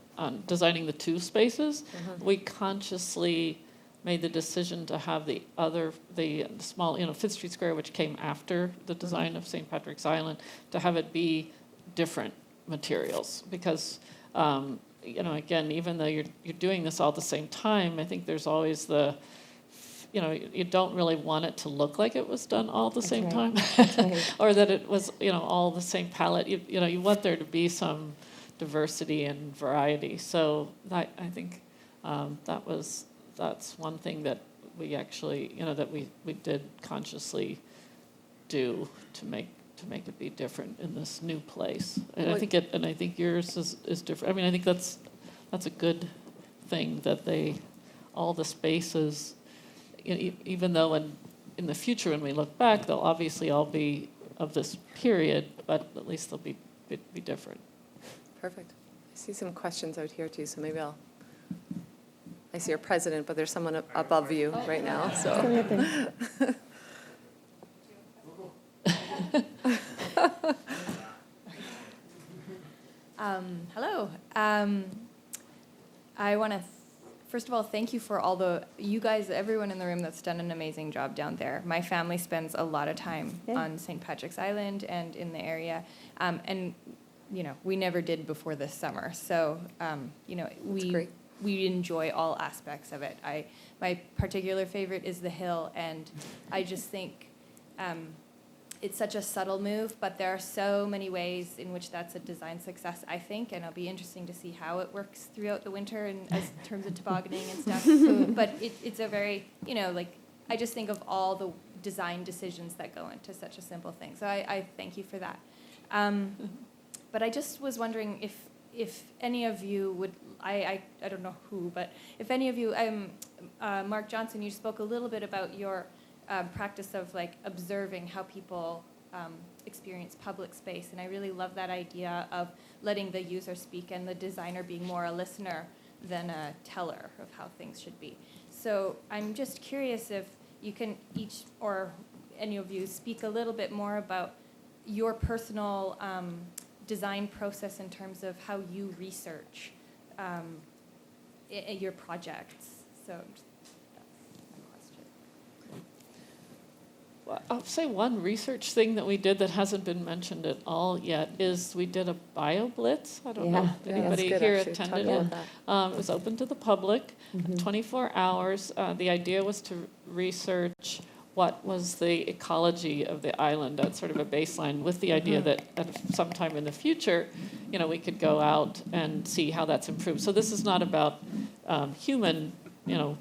designing the two spaces, we consciously made the decision to have the small, Fifth Street Square, which came after the design of St. Patrick's Island, to have it be different materials because, again, even though you're doing this all at the same time, I think there's always you don't really want it to look like it was done all at the same time, or that it was, all the same palette. You want there to be some diversity and variety. So I think that's one thing that we actually, that we did consciously do to make it be different in this new place. And I think yours is different. I mean, I think that's a good thing that all the spaces, even though in the future when we look back, they'll obviously all be of this period, but at least they'll be different. Perfect. I see some questions out here too, so maybe I see your president, but there's someone above you right now, so. Hello. I want to, first of all, thank you for you guys, everyone in the room that's done an amazing job down there. My family spends a lot of time on St. Patrick's Island and in the area, and we never did before this summer. So, we enjoy all aspects of it. My particular favorite is the hill, and I just think it's such a subtle move, but there are so many ways in which that's a design success, I think, and it'll be interesting to see how it works throughout the winter in terms of tobogganing and stuff. But it's a very, I just think of all the design decisions that go into such a simple thing. So I thank you for that. But I just was wondering if any of you would, I don't know who, but if any of you, Marc Johnson, you spoke a little bit about your practice of observing how people experience public space, and I really love that idea of letting the user speak and the designer being more a listener than a teller of how things should be. So I'm just curious if you can each or any of you speak a little bit more about your personal design process in terms of how you research your projects. So I'll say one research thing that we did that hasn't been mentioned at all yet is we did a bio blitz. I don't know if anybody here attended it. It was open to the public, 24 hours. The idea was to research what was the ecology of the island at sort of a baseline, with the idea that at sometime in the future, we could go out and see how that's improved. So this is not about human,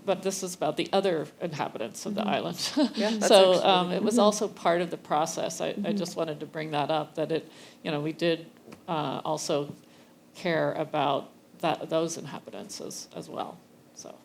but this is about the other inhabitants of the island. So it was also part of the process. I just wanted to bring that up, that we did also care about those inhabitants as well. So.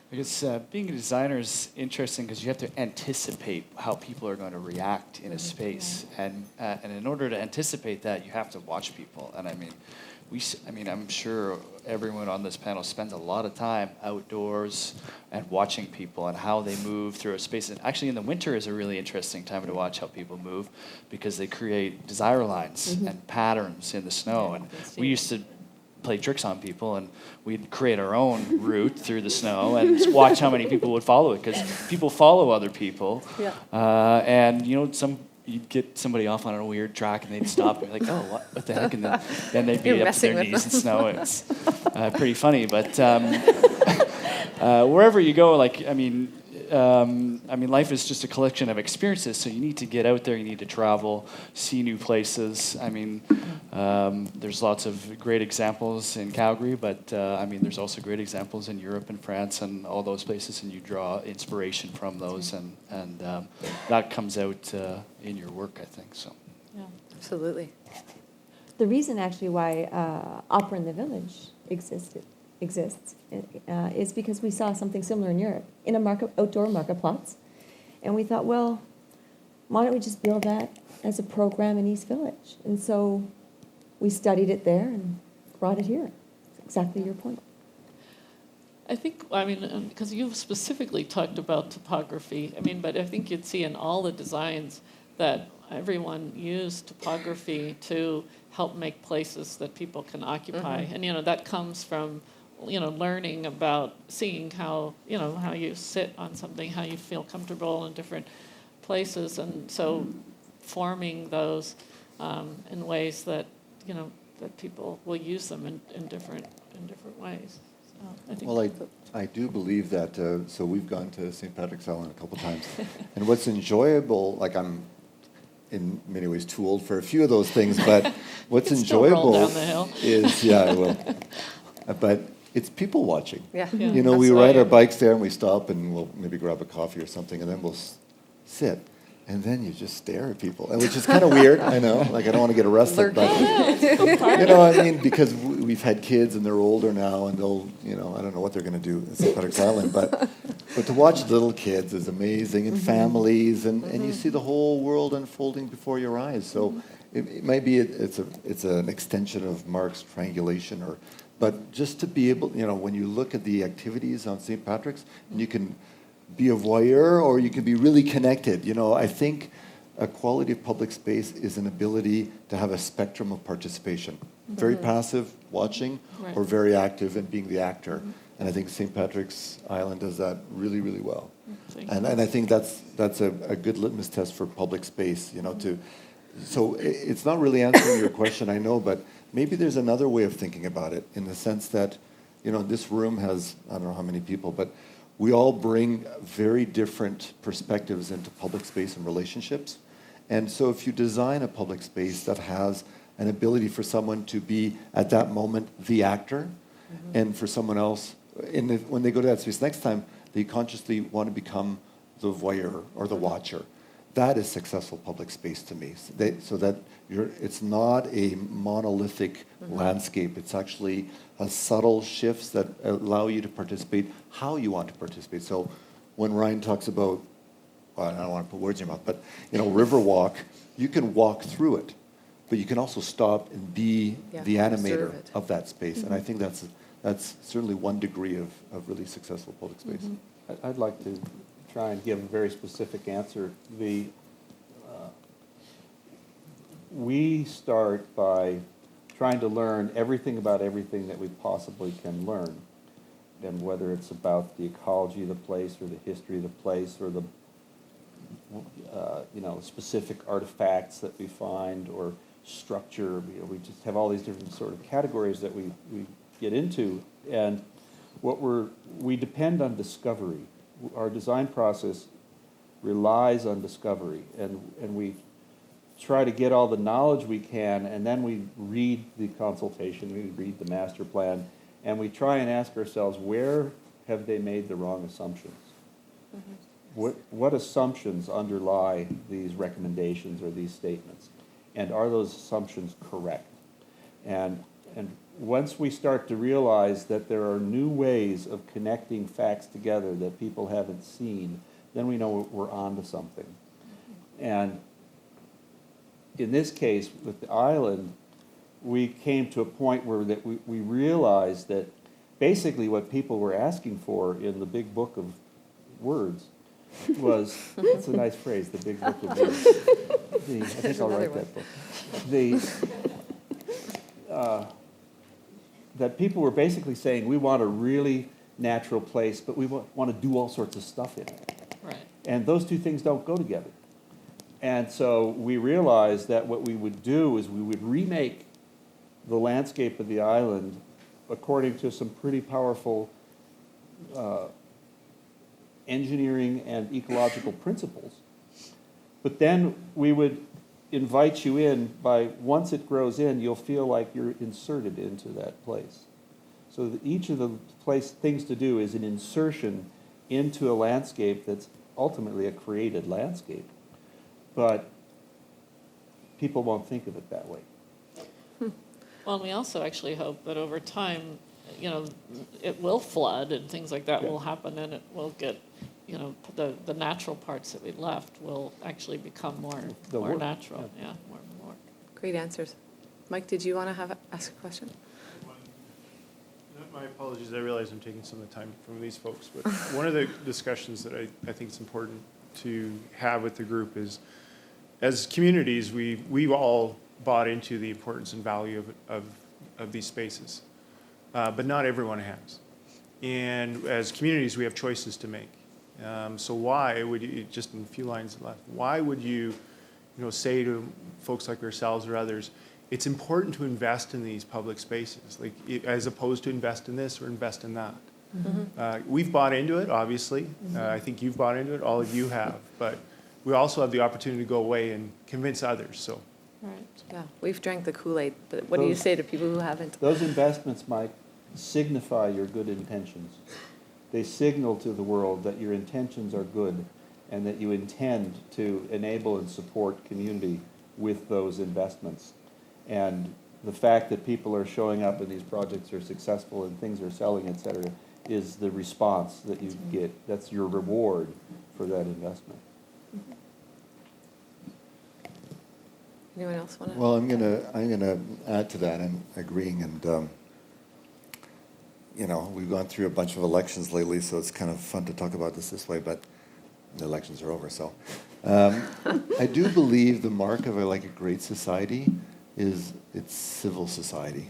Because being a designer is interesting because you have to anticipate how people are going to react in a space, and in order to anticipate that, you have to watch people. And I'm sure everyone on this panel spends a lot of time outdoors and watching people and how they move through a space. And actually, in the winter is a really interesting time to watch how people move because they create desire lines and patterns in the snow. And we used to play tricks on people, and we'd create our own route through the snow and watch how many people would follow it, because people follow other people. And you'd get somebody off on a weird track and they'd stop and be like, oh, what the heck? And then they'd be up to their knees in snow. It's pretty funny. But wherever you go, I mean, life is just a collection of experiences, so you need to get out there, you need to travel, see new places. I mean, there's lots of great examples in Calgary, but I mean, there's also great examples in Europe and France and all those places, and you draw inspiration from those, and that comes out in your work, I think, so. Yeah. Absolutely. The reason actually why Opera in the Village exists is because we saw something similar in Europe, in a outdoor marketplace. And we thought, well, why don't we just build that as a program in East Village? And so we studied it there and brought it here. Exactly your point. I think, I mean, because you've specifically talked about topography, I mean, but I think you'd see in all the designs that everyone used topography to help make places that people can occupy. And, that comes from, learning about seeing how, how you sit on something, how you feel comfortable in different places. And so forming those in ways that, that people will use them in different ways. So I think Well, I do believe that, so we've gone to St. Patrick's Island a couple times. And what's enjoyable, like I'm in many ways too old for a few of those things, but what's still roll enjoyable down the hill. is, yeah, I will. But it's people watching. Yeah. Yeah. We That's ride why- our bikes there and we stop and we'll maybe grab a coffee or something and then we'll sit. And then you just stare at people, and which is kind of weird, I know. Like, I don't want to get arrested, but, I mean, because we've had kids and they're older now and they'll, I don't know what they're going to do in St. Patrick's Island, but to watch little kids is amazing, and families, and you see the whole world unfolding before your eyes. So it might be, it's an extension of Marc's triangulation, but just to be able, when you look at the activities on St. Patrick's, and you can be a voyeur or you can be really connected. I think a quality of public space is an ability to have a spectrum of participation. Very passive, watching, Right. or very active and being the actor. And I think St. Patrick's Island does that really, really well. And I think that's a good litmus test for public space, so it's not really answering your question, I know, but maybe there's another way of thinking about it, in the sense that, this room has, I don't know how many people, but we all bring very different perspectives into public space and relationships. And so if you design a public space that has an ability for someone to be, at that moment, the actor, and for someone else, when they go to that space next time, they consciously want to become the voyeur or the watcher. That is successful public space to me. So that it's not a monolithic landscape. It's actually a subtle shifts that allow you to participate how you want to participate. So when Ryan talks about, well, I don't want to put words in your mouth, but Riverwalk, you can walk through it, but you can also stop and be the animator observe it. of that space. And I think that's certainly one degree of really successful public space. I'd like to try and give a very specific answer. We start by trying to learn everything about everything that we possibly can learn. And whether it's about the ecology of the place or the history of the place or the specific artifacts that we find or structure. We just have all these different sort of categories that we get into. And we depend on discovery. Our design process relies on discovery, and we try to get all the knowledge we can, and then we read the consultation, we read the master plan, and we try and ask ourselves, where have they made the wrong assumptions? What assumptions underlie these recommendations or these statements? And are those assumptions correct? And once we start to realize that there are new ways of connecting facts together that people haven't seen, then we know we're onto something. And in this case, with the island, we came to a point where that we realized that basically what people were asking for in the big book of words was, it's a nice phrase, the big book of words. I think I'll write that book. That people were basically saying, we want a really natural place, but we want to do all sorts of stuff in it. Right. And those two things don't go together. And so we realized that what we would do is we would remake the landscape of the island according to some pretty powerful engineering and ecological principles. But then we would invite you in once it grows in, you'll feel like you're inserted into that place. So that each of the things to do is an insertion into a landscape that's ultimately a created landscape. But people won't think of it that way. Well, and we also actually hope that over time, it will flood and things like that will happen, and it will get, the natural parts that we left will actually become more natural. Yeah, more and more. Great answers. Mike, did you want to ask a question? My apologies, I realize I'm taking some of the time from these folks, but one of the discussions that I think it's important to have with the group is, as communities, we've all bought into the importance and value of these spaces, but not everyone has. And as communities, we have choices to make. So why would you, just in a few lines left, why would you say to folks like ourselves or others, it's important to invest in these public spaces, as opposed to invest in this or invest in that. Mm-hmm. We've bought into it, obviously. Mm-hmm. I think you've bought into it, all of you have. But we also have the opportunity to go away and convince others. So, right. Yeah, we've drank the Kool-Aid, but what do you say to people who haven't? Those investments, Mike, signify your good intentions. They signal to the world that your intentions are good and that you intend to enable and support community with those investments. And the fact that people are showing up and these projects are successful and things are selling, et cetera, is the response that you get. That's your reward for that investment. Anyone else want to? Well, I'm gonna add to that. I'm agreeing, and we've gone through a bunch of elections lately, so it's kind of fun to talk about this way. But the elections are over, so I do believe the mark of a great society is its civil society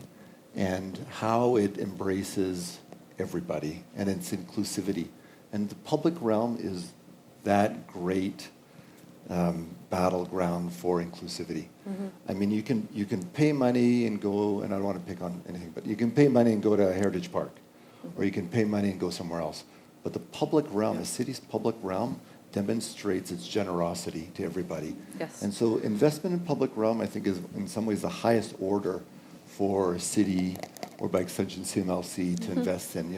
and how it embraces everybody and its inclusivity. And the public realm is that great battleground for inclusivity. Mm-hmm. I mean, you can pay money and go, and I don't want to pick on anything, but you can pay money and go to a heritage park, or you can pay money and go somewhere else. But the public realm, the city's public realm, demonstrates its generosity to everybody. Yes. And so investment in public realm, I think, is in some ways the highest order for a city, or by extension CMLC, to invest in.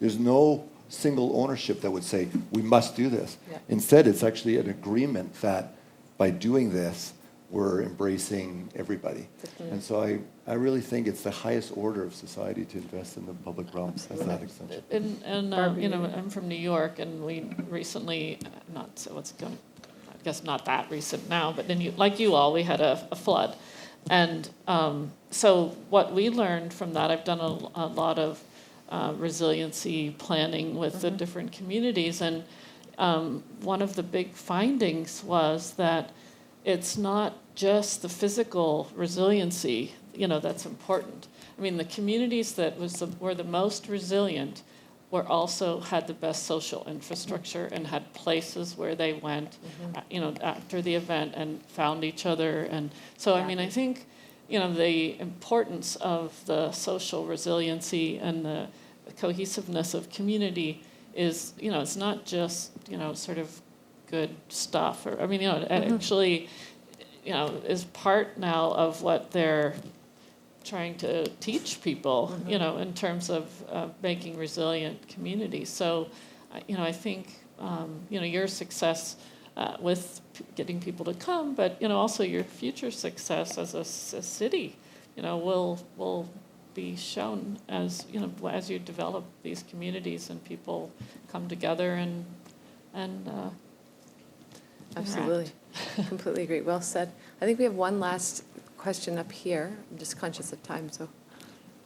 There's no single ownership that would say, we must do this. Yeah. Instead, it's actually an agreement that by doing this, we're embracing everybody. And so I really think it's the highest order of society to invest in the public realm. That's that extension. And I'm from New York, and we recently, I guess not that recent now, but like you all, we had a flood. And so what we learned from that, I've done a lot of resiliency planning with the different communities, and one of the big findings was that it's not just the physical resiliency, that's important. I mean, the communities that were the most resilient also had the best social infrastructure and had places where they went, after the event and found each other. And so, I mean, I think, the importance of the social resiliency and the cohesiveness of community is, it's not just, sort of good stuff. Or, actually, is part now of what they're trying to teach people, in terms of making resilient communities. So, I think, your success with getting people to come, but, also your future success as a city, will be shown as, as you develop these communities and people come together and absolutely. Completely agree. Well said. I think we have one last question up here. I'm just conscious of time, so.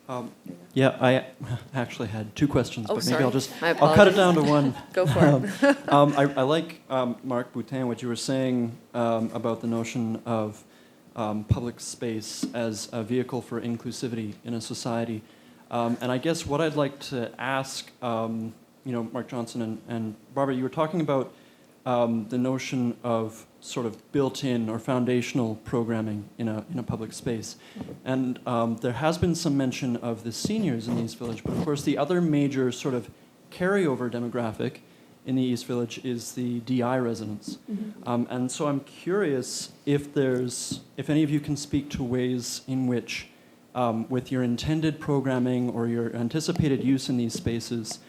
I actually had two questions, but maybe sorry. I'll cut it down to one. Go for it. I like, Marc Boutin, what you were saying about the notion of public space as a vehicle for inclusivity in a society. And I guess what I'd like to ask, Marc Johnson and Barbara, you were talking about the notion of sort of built-in or foundational programming in a public space. And there has been some mention of the seniors in East Village, but of course the other major sort of carryover demographic in the East Village is the DI residence. And so I'm curious if any of you can speak to ways in which, with your intended programming or your anticipated use in these spaces,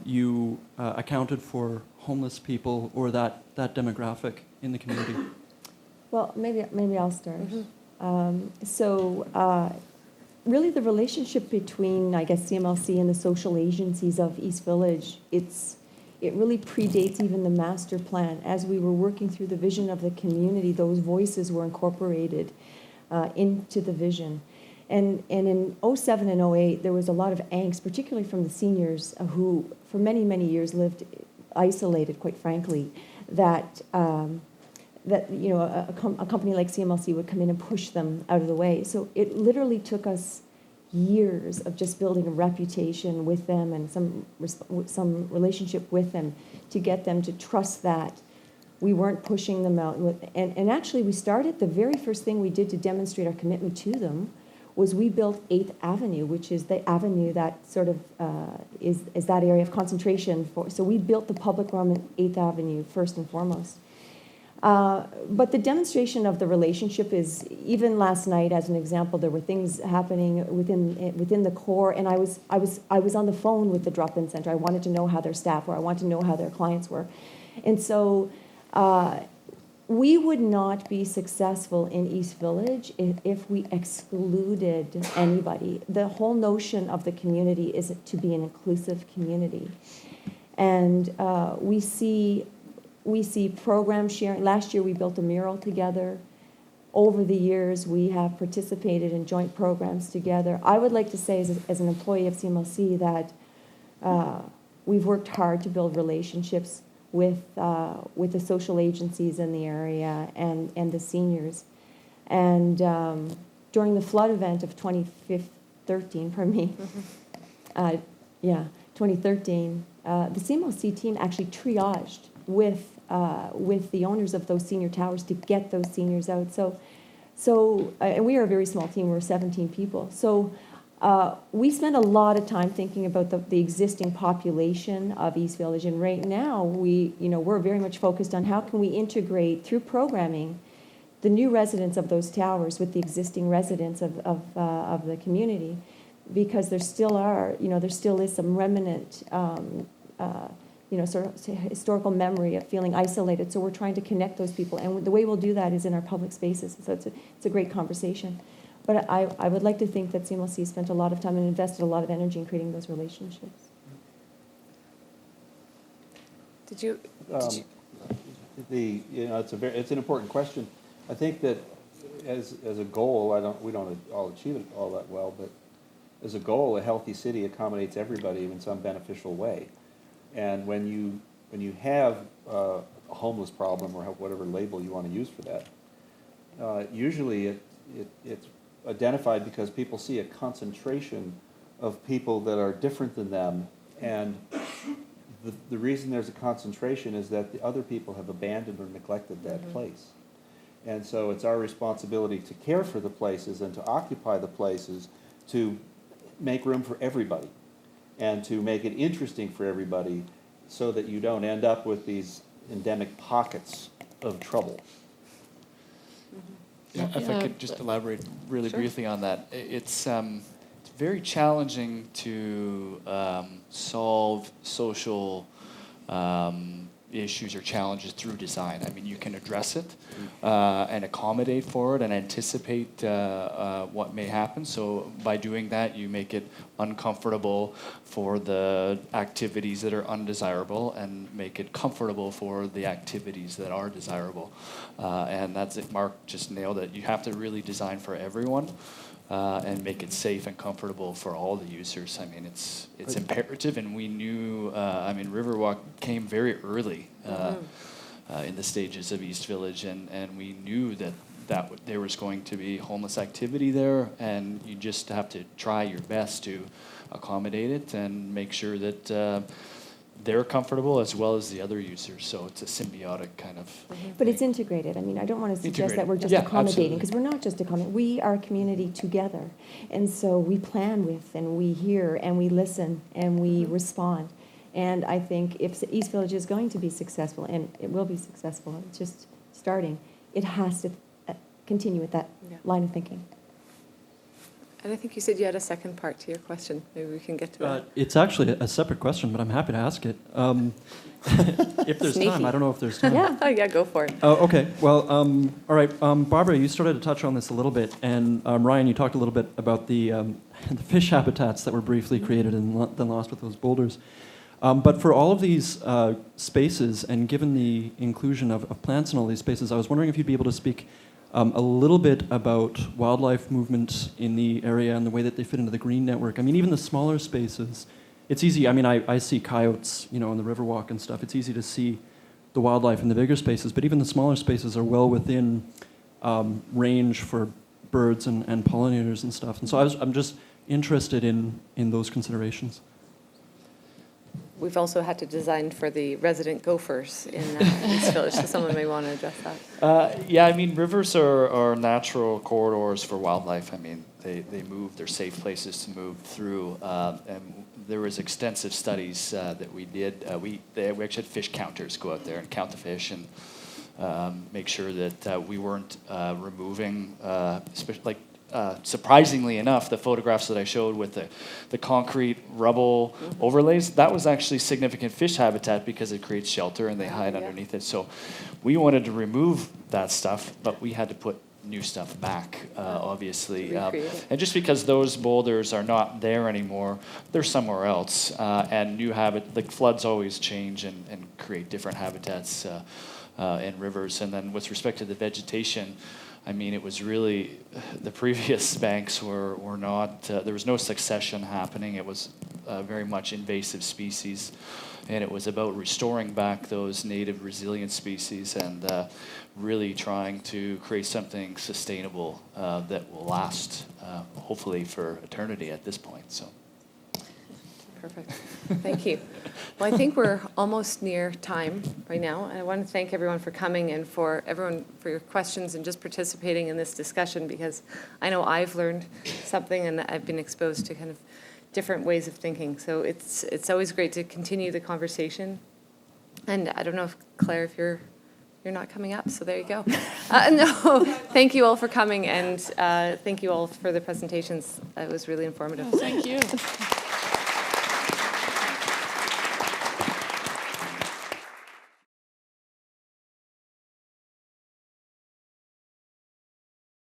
you accounted for homeless people or that demographic in the community. Well, maybe I'll start. Really the relationship between, I guess, CMLC and the social agencies of East Village, it really predates even the master plan. As we were working through the vision of the community, those voices were incorporated into the vision. And in 07 and 08, there was a lot of angst, particularly from the seniors who, for many, many years, lived isolated, quite frankly, that a company like CMLC would come in and push them out of the way. So it literally took us years of just building a reputation with them and some relationship with them to get them to trust that we weren't pushing them out. And actually, we started, the very first thing we did to demonstrate our commitment to them was we built 8th Avenue, which is the avenue that sort of is that area of concentration. So we built the public realm at 8th Avenue first and foremost. But the demonstration of the relationship is, even last night, as an example, there were things happening within the core, and I was on the phone with the drop-in center. I wanted to know how their staff were. I wanted to know how their clients were, and so we would not be successful in East Village if we excluded anybody. The whole notion of the community is to be an inclusive community, and we see program sharing. Last year we built a mural together. Over the years we have participated in joint programs together. I would like to say as an employee of CMLC that we've worked hard to build relationships with the social agencies in the area and the seniors. And during the flood event of 2013, 2013, the CMLC team actually triaged with the owners of those senior towers to get those seniors out. So and we are a very small team. We're 17 people. So we spend a lot of time thinking about the existing population of East Village. And right now, we're very much focused on how can we integrate through programming the new residents of those towers with the existing residents of the community, because there still is some remnant. Sort of historical memory of feeling isolated. So we're trying to connect those people. And the way we'll do that is in our public spaces. So it's a great conversation. But I would like to think that CMLC spent a lot of time and invested a lot of energy in creating those relationships. It's an important question. I think that as a goal, we don't all achieve it all that well, but as a goal, a healthy city accommodates everybody in some beneficial way. And when you have a homeless problem, or whatever label you want to use for that, usually it's identified because people see a concentration of people that are different than them, and the reason there's a concentration is that the other people have abandoned or neglected that place. And so it's our responsibility to care for the places and to occupy the places, to make room for everybody, and to make it interesting for everybody, so that you don't end up with these endemic pockets of trouble. Yeah, if I could just elaborate really briefly on that. It's very challenging to solve social issues or challenges through design. I mean, you can address it and accommodate for it and anticipate what may happen. So by doing that, you make it uncomfortable for the activities that are undesirable and make it comfortable for the activities that are desirable. And that's it. Marc just nailed it. You have to really design for everyone. And make it safe and comfortable for all the users. I mean, it's imperative, and we knew. Riverwalk came very early in the stages of East Village, and we knew that there was going to be homeless activity there, and you just have to try your best to accommodate it and make sure that they're comfortable as well as the other users. So it's a symbiotic kind of But it's integrated. I mean, I don't want to suggest that we're just accommodating, because we're not just accommodating. We are a community together. And so we plan with, and we hear, and we listen, and we respond. And I think if East Village is going to be successful, and it will be successful, it's just starting, it has to continue with that Yeah. line of thinking. And I think you said you had a second part to your question. Maybe we can get to that. It's actually a separate question, but I'm happy to ask it. If there's time, Sneaky. I don't know if there's time. Yeah. Oh, yeah, go for it. Oh, okay. Well, all right. Barbara, you started to touch on this a little bit, and Ryan, you talked a little bit about the the fish habitats that were briefly created and then lost with those boulders. But for all of these spaces, and given the inclusion of plants in all these spaces, I was wondering if you'd be able to speak a little bit about wildlife movement in the area and the way that they fit into the green network. I mean, even the smaller spaces, it's easy. I mean, I see coyotes, you know, on the Riverwalk and stuff. It's easy to see the wildlife in the bigger spaces, but even the smaller spaces are well within range for birds and pollinators and stuff. And so I'm just interested in those considerations. We've also had to design for the resident gophers in East Village, so someone may want to address that. Yeah, I mean, rivers are natural corridors for wildlife. I mean, they move, they're safe places to move through. And there was extensive studies that we did. We actually had fish counters go out there and count the fish and make sure that we weren't removing, surprisingly enough, the photographs that I showed with the concrete rubble overlays, that was actually significant fish habitat because it creates shelter and they hide underneath it. So we wanted to remove that stuff, but we had to put new stuff back, obviously. And just because those boulders are not there anymore, they're somewhere else. And new like floods always change and create different habitats in rivers. And then with respect to the vegetation, I mean, it was really, the previous banks were not, there was no succession happening. It was very much invasive species. And it was about restoring back those native resilient species and really trying to create something sustainable that will last, hopefully, for eternity at this point. So. Perfect. Thank you. Well, I think we're almost near time right now. And I want to thank everyone for coming and for everyone for your questions and just participating in this discussion, because I know I've learned something and I've been exposed to kind of different ways of thinking. So it's always great to continue the conversation. And I don't know if Claire, if you're not coming up, so there you go. No, thank you all for coming, and thank you all for the presentations. It was really informative. Thank you.